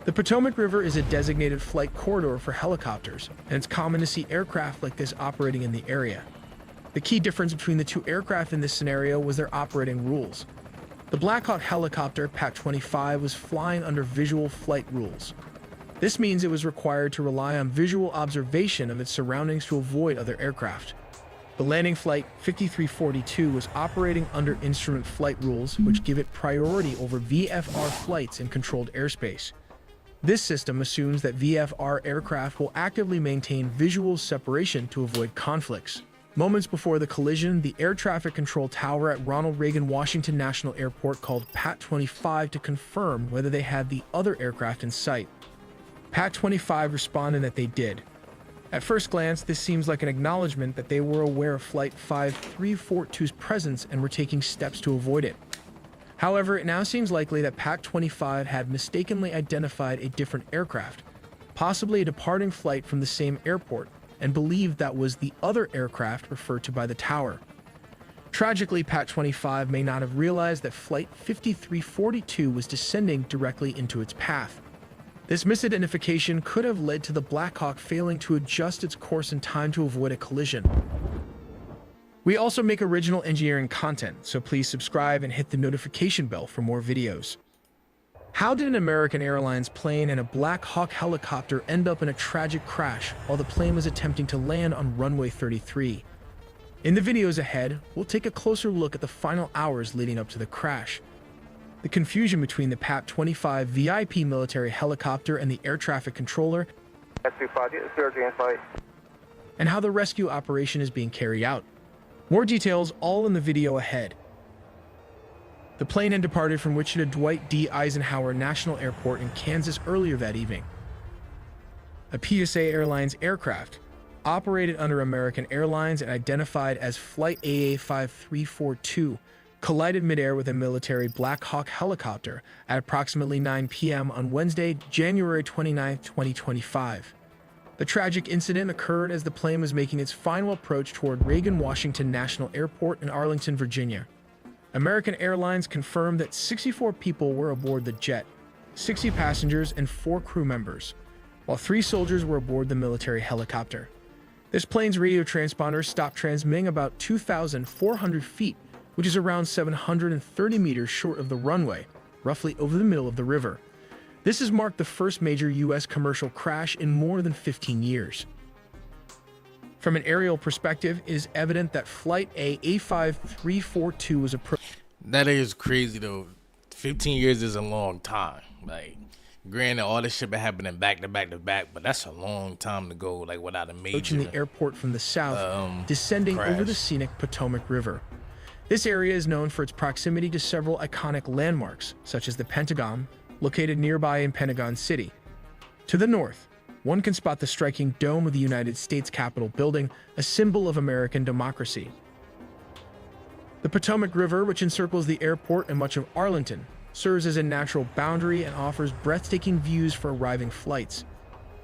The Potomac River is a designated flight corridor for helicopters, and it's common to see aircraft like this operating in the area. The key difference between the two aircraft in this scenario was their operating rules. The Black Hawk helicopter PAC-25 was flying under visual flight rules. This means it was required to rely on visual observation of its surroundings to avoid other aircraft. The landing flight 5342 was operating under instrument flight rules, which give it priority over VFR flights in controlled airspace. This system assumes that VFR aircraft will actively maintain visual separation to avoid conflicts. Moments before the collision, the air traffic control tower at Ronald Reagan Washington National Airport called PAC-25 to confirm whether they had the other aircraft in sight. PAC-25 responded that they did. At first glance, this seems like an acknowledgement that they were aware of Flight 5342's presence and were taking steps to avoid it. However, it now seems likely that PAC-25 had mistakenly identified a different aircraft, possibly a departing flight from the same airport, and believed that was the other aircraft referred to by the tower. Tragically, PAC-25 may not have realized that Flight 5342 was descending directly into its path. This misidentification could have led to the Black Hawk failing to adjust its course in time to avoid a collision. We also make original engineering content, so please subscribe and hit the notification bell for more videos. How did an American Airlines plane and a Black Hawk helicopter end up in a tragic crash while the plane was attempting to land on runway 33? In the videos ahead, we'll take a closer look at the final hours leading up to the crash, the confusion between the PAC-25 VIP military helicopter and the air traffic controller, and how the rescue operation is being carried out. More details all in the video ahead. The plane had departed from Wichita Dwight D. Eisenhower National Airport in Kansas earlier that evening. A PSA Airlines aircraft, operated under American Airlines and identified as Flight AA5342, collided midair with a military Black Hawk helicopter at approximately 9 p.m. on Wednesday, January 29, 2025. The tragic incident occurred as the plane was making its final approach toward Reagan Washington National Airport in Arlington, Virginia. American Airlines confirmed that 64 people were aboard the jet, 60 passengers and 4 crew members, while 3 soldiers were aboard the military helicopter. This plane's radio transponder stopped transmitting about 2,400 feet, which is around 730 meters short of the runway, roughly over the middle of the river. This has marked the first major U.S. commercial crash in more than 15 years. From an aerial perspective, it is evident that Flight AA5342 was approaching. That is crazy though. 15 years is a long time. Like, granted, all this shit been happening back to back to back, but that's a long time to go like without a major. Approaching the airport from the south, descending crash over the scenic Potomac River. This area is known for its proximity to several iconic landmarks, such as the Pentagon, located nearby in Pentagon City. To the north, one can spot the striking dome of the United States Capitol building, a symbol of American democracy. The Potomac River, which encircles the airport and much of Arlington, serves as a natural boundary and offers breathtaking views for arriving flights.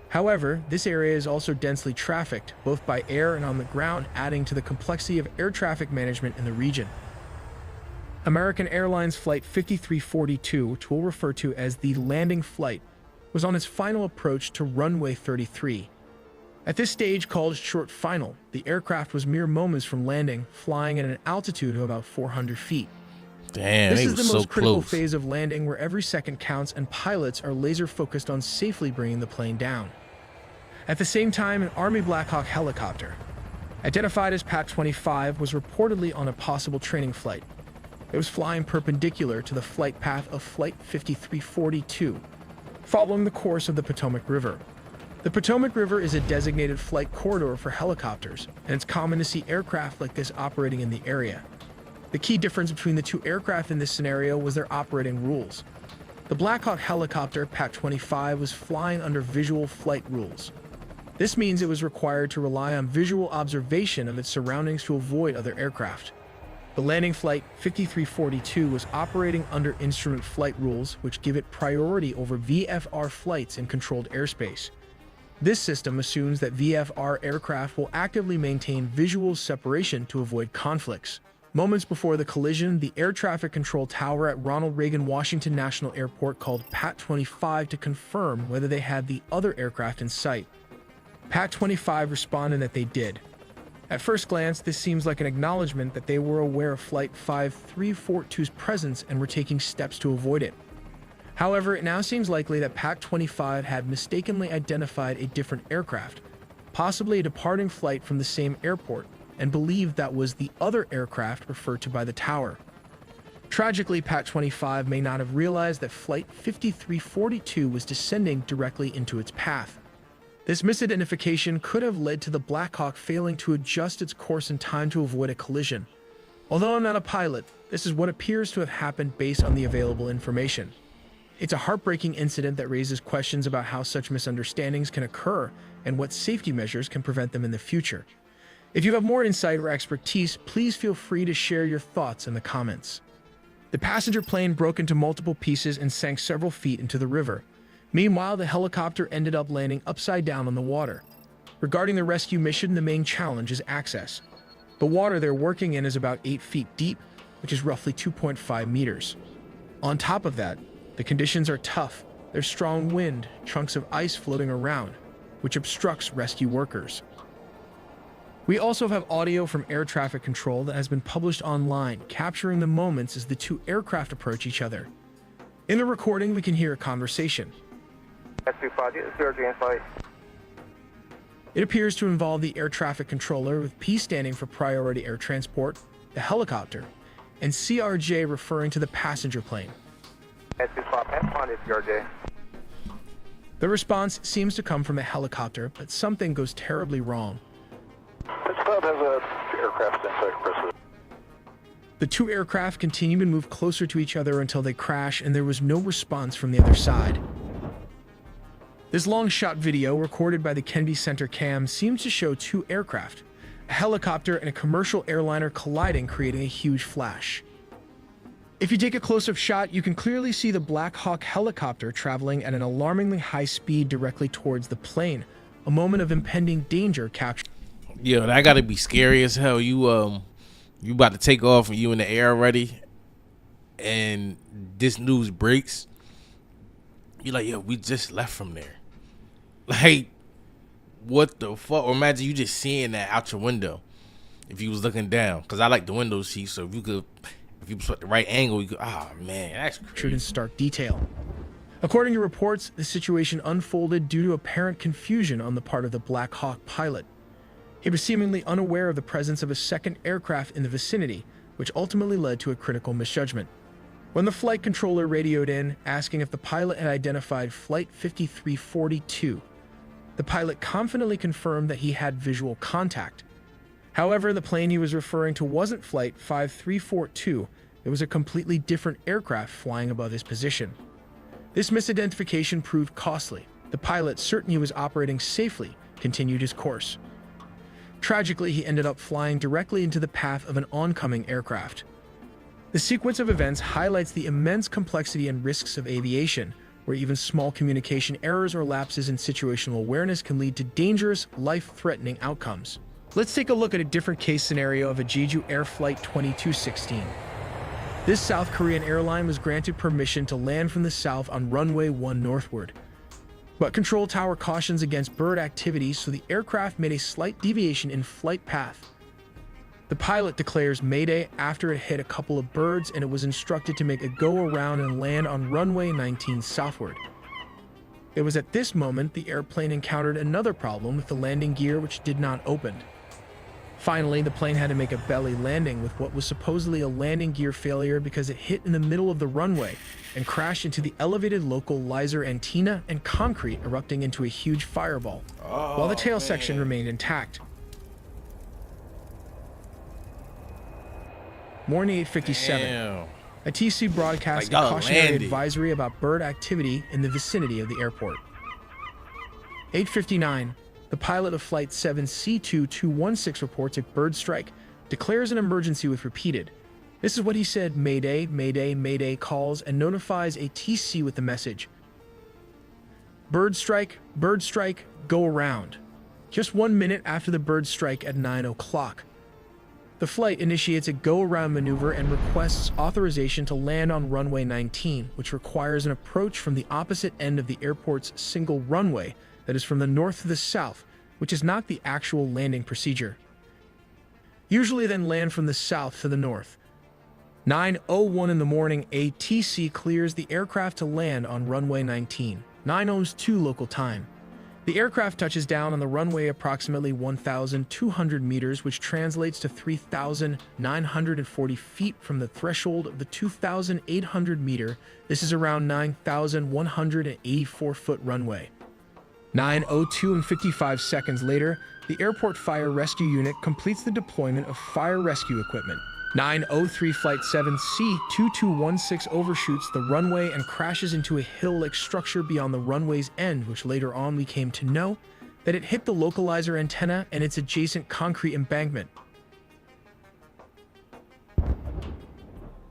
However, this area is also densely trafficked, both by air and on the ground, adding to the complexity of air traffic management in the region. American Airlines Flight 5342, which we'll refer to as the landing flight, was on its final approach to runway 33. At this stage, called short final, the aircraft was mere moments from landing, flying at an altitude of about 400 feet. Damn, this they is the was most so critical close. phase of landing, where every second counts and pilots are laser focused on safely bringing the plane down. At the same time, an Army Black Hawk helicopter, identified as PAC-25, was reportedly on a possible training flight. It was flying perpendicular to the flight path of Flight 5342, following the course of the Potomac River. The Potomac River is a designated flight corridor for helicopters, and it's common to see aircraft like this operating in the area. The key difference between the two aircraft in this scenario was their operating rules. The Black Hawk helicopter PAC-25 was flying under visual flight rules. This means it was required to rely on visual observation of its surroundings to avoid other aircraft. The landing flight 5342 was operating under instrument flight rules, which give it priority over VFR flights in controlled airspace. This system assumes that VFR aircraft will actively maintain visual separation to avoid conflicts. Moments before the collision, the air traffic control tower at Ronald Reagan Washington National Airport called PAT-25 to confirm whether they had the other aircraft in sight. PAT-25 responded that they did. At first glance, this seems like an acknowledgement that they were aware of Flight 5342's presence and were taking steps to avoid it. However, it now seems likely that PAT-25 had mistakenly identified a different aircraft, possibly a departing flight from the same airport, and believed that was the other aircraft referred to by the tower. Tragically, PAT-25 may not have realized that Flight 5342 was descending directly into its path. This misidentification could have led to the Black Hawk failing to adjust its course in time to avoid a collision. Although I'm not a pilot, this is what appears to have happened based on the available information. It's a heartbreaking incident that raises questions about how such misunderstandings can occur and what safety measures can prevent them in the future. If you have more insight or expertise, please feel free to share your thoughts in the comments. The passenger plane broke into multiple pieces and sank several feet into the river. Meanwhile, the helicopter ended up landing upside down on the water. Regarding the rescue mission, the main challenge is access. The water they're working in is about 8 feet deep, which is roughly 2.5 meters. On top of that, the conditions are tough. There's strong wind, chunks of ice floating around, which obstructs rescue workers. We also have audio from air traffic control that has been published online, capturing the moments as the two aircraft approach each other. In the recording, we can hear a conversation. It appears to involve the air traffic controller, with P standing for priority air transport, the helicopter, and CRJ referring to the passenger plane. The response seems to come from the helicopter, but something goes terribly wrong. The two aircraft continue to move closer to each other until they crash, and there was no response from the other side. This long-shot video, recorded by the Kenby Center Cam, seems to show two aircraft, a helicopter and a commercial airliner colliding, creating a huge flash. If you take a close-up shot, you can clearly see the Black Hawk helicopter traveling at an alarmingly high speed directly towards the plane, a moment of impending danger captured. Yo, that gotta be scary as hell. You about to take off and you in the air already, and this news breaks. You're like, yo, we just left from there. Like, what the fuck? Or imagine you just seeing that out your window if you was looking down. Because I like the window seat, so if you put the right angle, you could, man, that's crazy. In stark detail. According to reports, the situation unfolded due to apparent confusion on the part of the Black Hawk pilot. He was seemingly unaware of the presence of a second aircraft in the vicinity, which ultimately led to a critical misjudgment. When the flight controller radioed in, asking if the pilot had identified Flight 5342, the pilot confidently confirmed that he had visual contact. However, the plane he was referring to wasn't Flight 5342, it was a completely different aircraft flying above his position. This misidentification proved costly. The pilot, certain he was operating safely, continued his course. Tragically, he ended up flying directly into the path of an oncoming aircraft. The sequence of events highlights the immense complexity and risks of aviation, where even small communication errors or lapses in situational awareness can lead to dangerous, life-threatening outcomes. Let's take a look at a different case scenario of a Jeju Air Flight 2216. This South Korean airline was granted permission to land from the south on runway 1 northward. But control tower cautions against bird activity, so the aircraft made a slight deviation in flight path. The pilot declares Mayday after it hit a couple of birds, and it was instructed to make a go-around and land on runway 19 southward. It was at this moment the airplane encountered another problem with the landing gear, which did not open. Finally, the plane had to make a belly landing with what was supposedly a landing gear failure because it hit in the middle of the runway and crashed into the elevated local Lizer antenna and concrete, erupting into a huge fireball, while the tail section remained intact. Morning 8:57. Damn. A TC broadcast Like, a cautionary landed. advisory about bird activity in the vicinity of the airport. 8:59. The pilot of Flight 7 C2216 reports a bird strike, declares an emergency with repeated. This is what he said: Mayday, Mayday, Mayday calls, and notifies a TC with the message. Bird strike, go around. Just 1 minute after the bird strike at 9 o'clock. The flight initiates a go-around maneuver and requests authorization to land on runway 19, which requires an approach from the opposite end of the airport's single runway that is from the north to the south, which is not the actual landing procedure. Usually then land from the south to the north. 9:01 in the morning, ATC clears the aircraft to land on runway 19, 9:02 local time. The aircraft touches down on the runway approximately 1,200 meters, which translates to 3,940 feet from the threshold of the 2,800 meter. This is around 9,184-foot runway. 9:02 and 55 seconds later, the Airport Fire Rescue Unit completes the deployment of fire rescue equipment. 9:03 Flight 7C-2216 overshoots the runway and crashes into a hill-like structure beyond the runway's end, which later on we came to know that it hit the localizer antenna and its adjacent concrete embankment.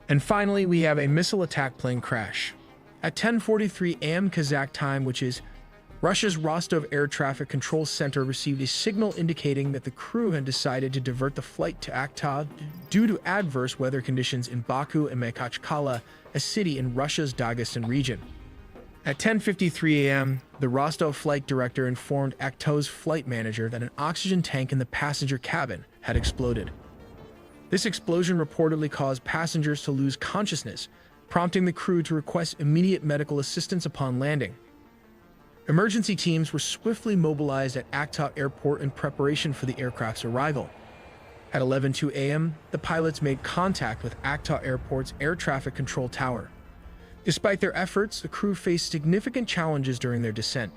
And finally, we have a missile attack plane crash. At 10:43 a.m. Kazakh time, which is Russia's Rostov Air Traffic Control Center, received a signal indicating that the crew had decided to divert the flight to Aktau due to adverse weather conditions in Baku and Makhachkala, a city in Russia's Dagestan region. At 10:53 a.m., the Rostov flight director informed Aktau's flight manager that an oxygen tank in the passenger cabin had exploded. This explosion reportedly caused passengers to lose consciousness, prompting the crew to request immediate medical assistance upon landing. Emergency teams were swiftly mobilized at Aktau Airport in preparation for the aircraft's arrival. At 11:02 a.m., the pilots made contact with Aktau Airport's air traffic control tower. Despite their efforts, the crew faced significant challenges during their descent.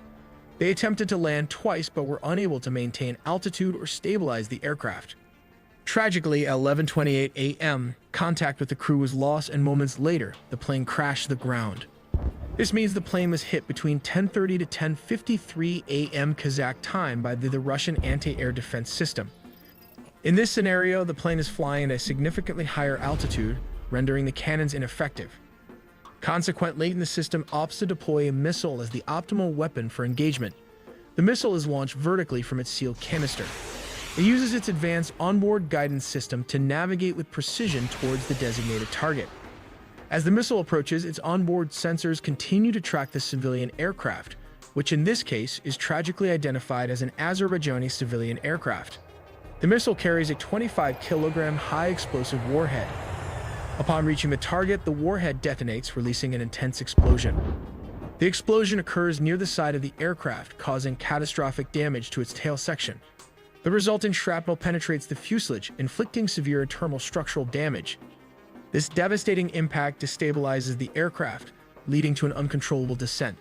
They attempted to land twice but were unable to maintain altitude or stabilize the aircraft. Tragically, at 11:28 a.m., contact with the crew was lost, and moments later, the plane crashed to the ground. This means the plane was hit between 10:30 to 10:53 a.m. Kazakh time by the Russian anti-air defense system. In this scenario, the plane is flying at a significantly higher altitude, rendering the cannons ineffective. Consequently, the system opts to deploy a missile as the optimal weapon for engagement. The missile is launched vertically from its sealed canister. It uses its advanced onboard guidance system to navigate with precision towards the designated target. As the missile approaches, its onboard sensors continue to track the civilian aircraft, which in this case is tragically identified as an Azerbaijani civilian aircraft. The missile carries a 25-kilogram high-explosive warhead. Upon reaching the target, the warhead detonates, releasing an intense explosion. The explosion occurs near the side of the aircraft, causing catastrophic damage to its tail section. The resulting shrapnel penetrates the fuselage, inflicting severe internal structural damage. This devastating impact destabilizes the aircraft, leading to an uncontrollable descent.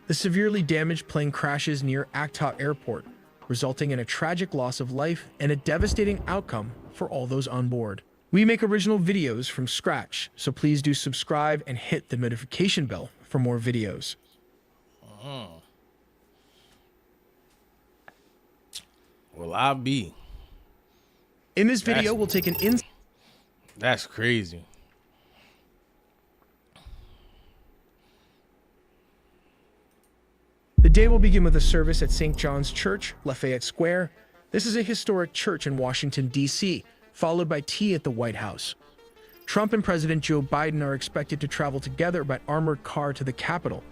The severely damaged plane crashes near Aktau Airport, resulting in a tragic loss of life and a devastating outcome for all those on board. We make original videos from scratch, so please do subscribe and hit the notification bell for more videos. Well, I'll be. In this video, we'll take an That's crazy. The day will begin with a service at St. John's Church, Lafayette Square. This is a historic church in Washington, D.C., followed by tea at the White House. Trump and President Joe Biden are expected to travel together by armored car to the Capitol,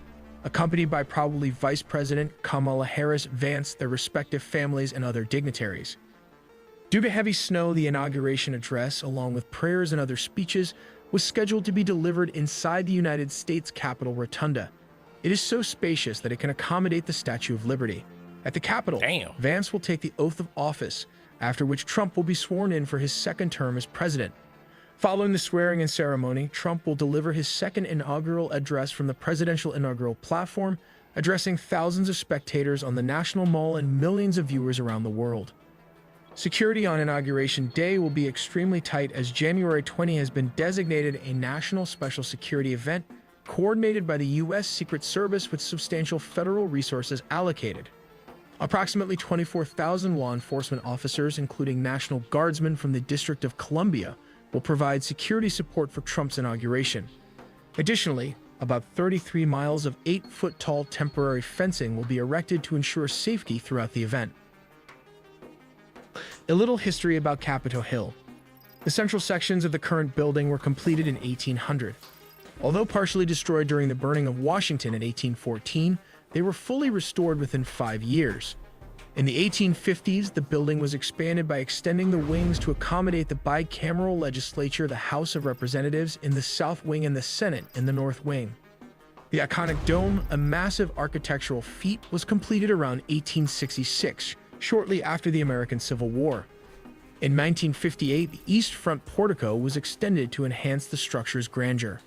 accompanied by probably Vice President Kamala Harris, Vance, their respective families, and other dignitaries. Due to heavy snow, the inauguration address, along with prayers and other speeches, was scheduled to be delivered inside the United States Capitol Rotunda. It is so spacious that it can accommodate the Statue of Liberty. At the Capitol, Vance will take the oath of office, after which Trump will be sworn in for his second term as president. Following the swearing-in ceremony, Trump will deliver his second inaugural address from the presidential inaugural platform, addressing thousands of spectators on the National Mall and millions of viewers around the world. Security on Inauguration Day will be extremely tight, as January 20 has been designated a national special security event coordinated by the U.S. Secret Service with substantial federal resources allocated. Approximately 24,000 law enforcement officers, including National Guardsmen from the District of Columbia, will provide security support for Trump's inauguration. Additionally, About 33 miles of 8-foot-tall temporary fencing will be erected to ensure safety throughout the event. A little history about Capitol Hill. The central sections of the current building were completed in 1800. Although partially destroyed during the burning of Washington in 1814, they were fully restored within 5 years. In the 1850s, the building was expanded by extending the wings to accommodate the bicameral legislature, the House of Representatives in the South Wing and the Senate in the North Wing. The iconic dome, a massive architectural feat, was completed around 1866, shortly after the American Civil War. In 1958, the East Front portico was extended to enhance the structure's grandeur.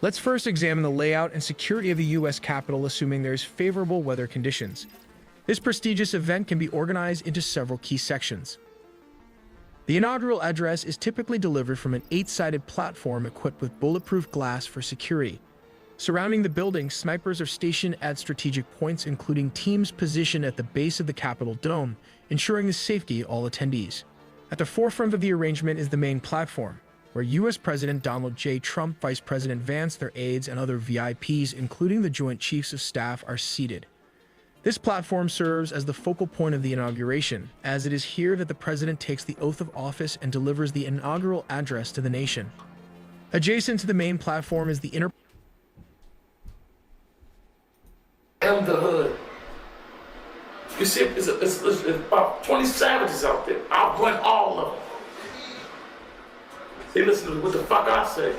Let's first examine the layout and security of the U.S. Capitol, assuming there's favorable weather conditions. This prestigious event can be organized into several key sections. The inaugural address is typically delivered from an 8-sided platform equipped with bulletproof glass for security. Surrounding the building, snipers are stationed at strategic points, including teams positioned at the base of the Capitol dome, ensuring the safety of all attendees. At the forefront of the arrangement is the main platform, where U.S. President Donald J. Trump, Vice President Vance, their aides, and other VIPs, including the Joint Chiefs of Staff, are seated. This platform serves as the focal point of the inauguration, as it is here that the President takes the oath of office and delivers the inaugural address to the nation. Adjacent to the main platform is the inner... I'm the hood. You see, it's about 20 savages out there. I'll run all of them. They listen to what the fuck I say.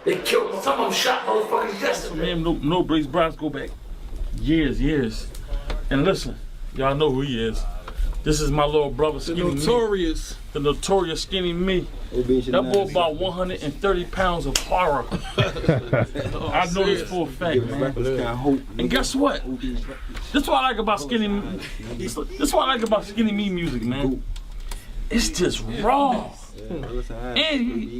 They killed me. Some of them shot motherfuckers yesterday. Man, no Briggs Browns go back years. And listen, y'all know who he is. This is my little brother, Skinny Me. The notorious Skinny Me. That boy about 130 pounds of horror. I know this for a fact, man. And guess what? This is what I like about Skinny Me. This is what I like about Skinny Me music, man. It's just raw. And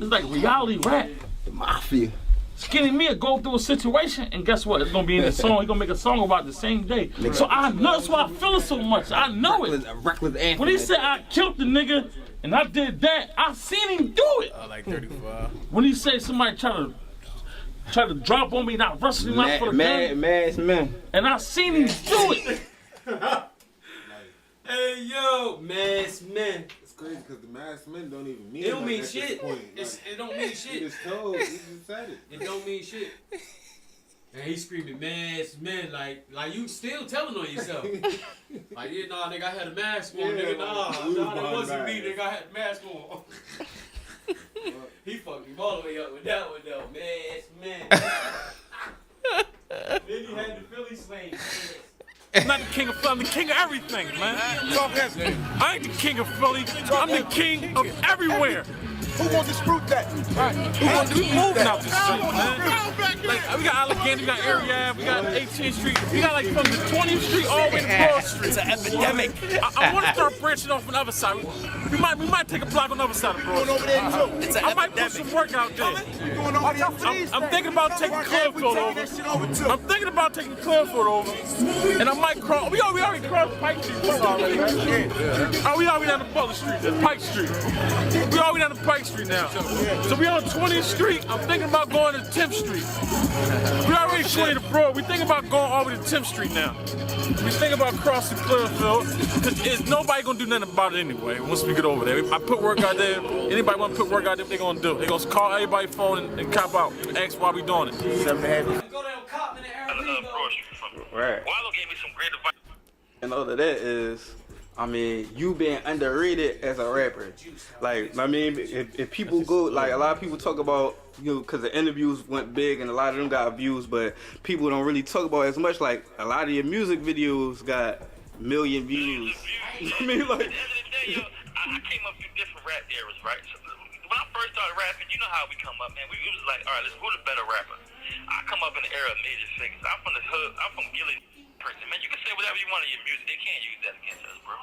it's like reality rap. The mafia. Skinny Me will go through a situation, and guess what? It's gonna be in the song. He's gonna make a song about it the same day. So I know that's why I feel it so much. I know it. When he said I killed the nigga and I did that, I seen him do it. Like 35. When he said somebody try to drop on me and I wrestled him out for the gun. Man. And I seen him do it. Hey yo, masked men. Crazy because the masked men don't even mean it. Don't like mean at shit. This point. It don't mean shit. It's told. He just said it. It don't mean shit. And he screaming masked men like you still telling on yourself. Like yeah, nah, nigga, I had a mask on. Yeah, nigga, nah, that wasn't me. Nigga, I had a mask on. He fucked him all the way up with that one though, masked men. Then he had the Philly slang. I'm not the king of Philly, I'm the king of everything, man. I ain't the king of Philly, I'm the king of everywhere. Who gonna dispute that? Right. We moving out this shit, man. Like, we got Allegheny, we got Area Ave, we got 18th Street. We got like from the 20th Street all the way to Broad Street. It's an epidemic. I want to start branching off on the other side. We might take a block on the other side of Broad Street. I might put some work out there. I'm thinking about taking Clearfield over. I'm thinking about taking Clearfield over. And I might cross. We already crossed Pike Street. We already down to Butler Street. That's Pike Street. We already down to Pike Street now. So we on 20th Street. I'm thinking about going to 10th Street. We already cleared the Broad. We thinking about going all the way to 10th Street now. We think about crossing Clearfield because nobody gonna do nothing about it anyway. Once we get over there, I put work out there. Anybody want to put work out there, they gonna do it. They gonna call everybody's phone and cop out. Ask why we doing it. Right. Wallow gave me some great advice. And all of that is, I mean, you being underrated as a rapper. Like, I mean, if people go, like, a lot of people talk about, you know, because the interviews went big and a lot of them got views, but people don't really talk about it as much. Like, a lot of your music videos got million views. I mean, like. At the end of the day, yo, I came up through different rap eras, right? So when I first started rapping, you know how we come up, man. We was like, all right, who's the better rapper? I come up in the era of major figures. I'm from the hood. I'm from Gilly person, man. You can say whatever you want in your music. They can't use that against us, bro.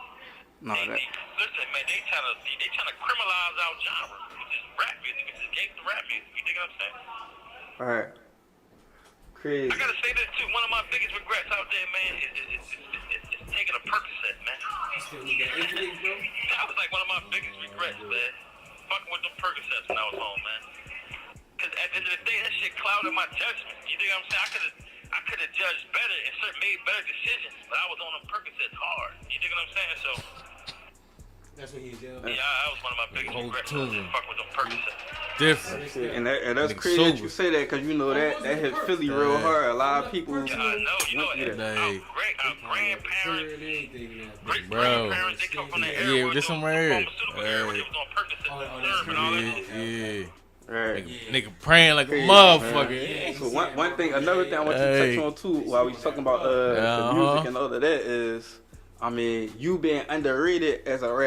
No, listen, man. They trying to criminalize our genre, which is rap music. It's just gangsta rap music. You dig what I'm saying? All right. Crazy. I gotta say this too. One of my biggest regrets out there, man, is taking a Percocet, man. That was like one of my biggest regrets, man. Fucking with them Percocets when I was home, man. Because at the end of decisions, but I was on them Percocets hard. You dig what I'm saying? So. That's what he's doing. Yeah, that was one of my biggest regrets. Fuck with them Percocets. Different. And that's Nigga crazy that sober. you say that because you know that hit Philly real hard. A lot of people. Yeah, I know. You know, Like, our grandparents, great bro. grandparents, they come from the area. Yeah, this one right here. Yeah. Right. Nigga praying like a Crazy, motherfucker. man. So another thing I want you to Hey. touch on too, while we talking about the music and all of that is, I mean, you being underrated as a rapper.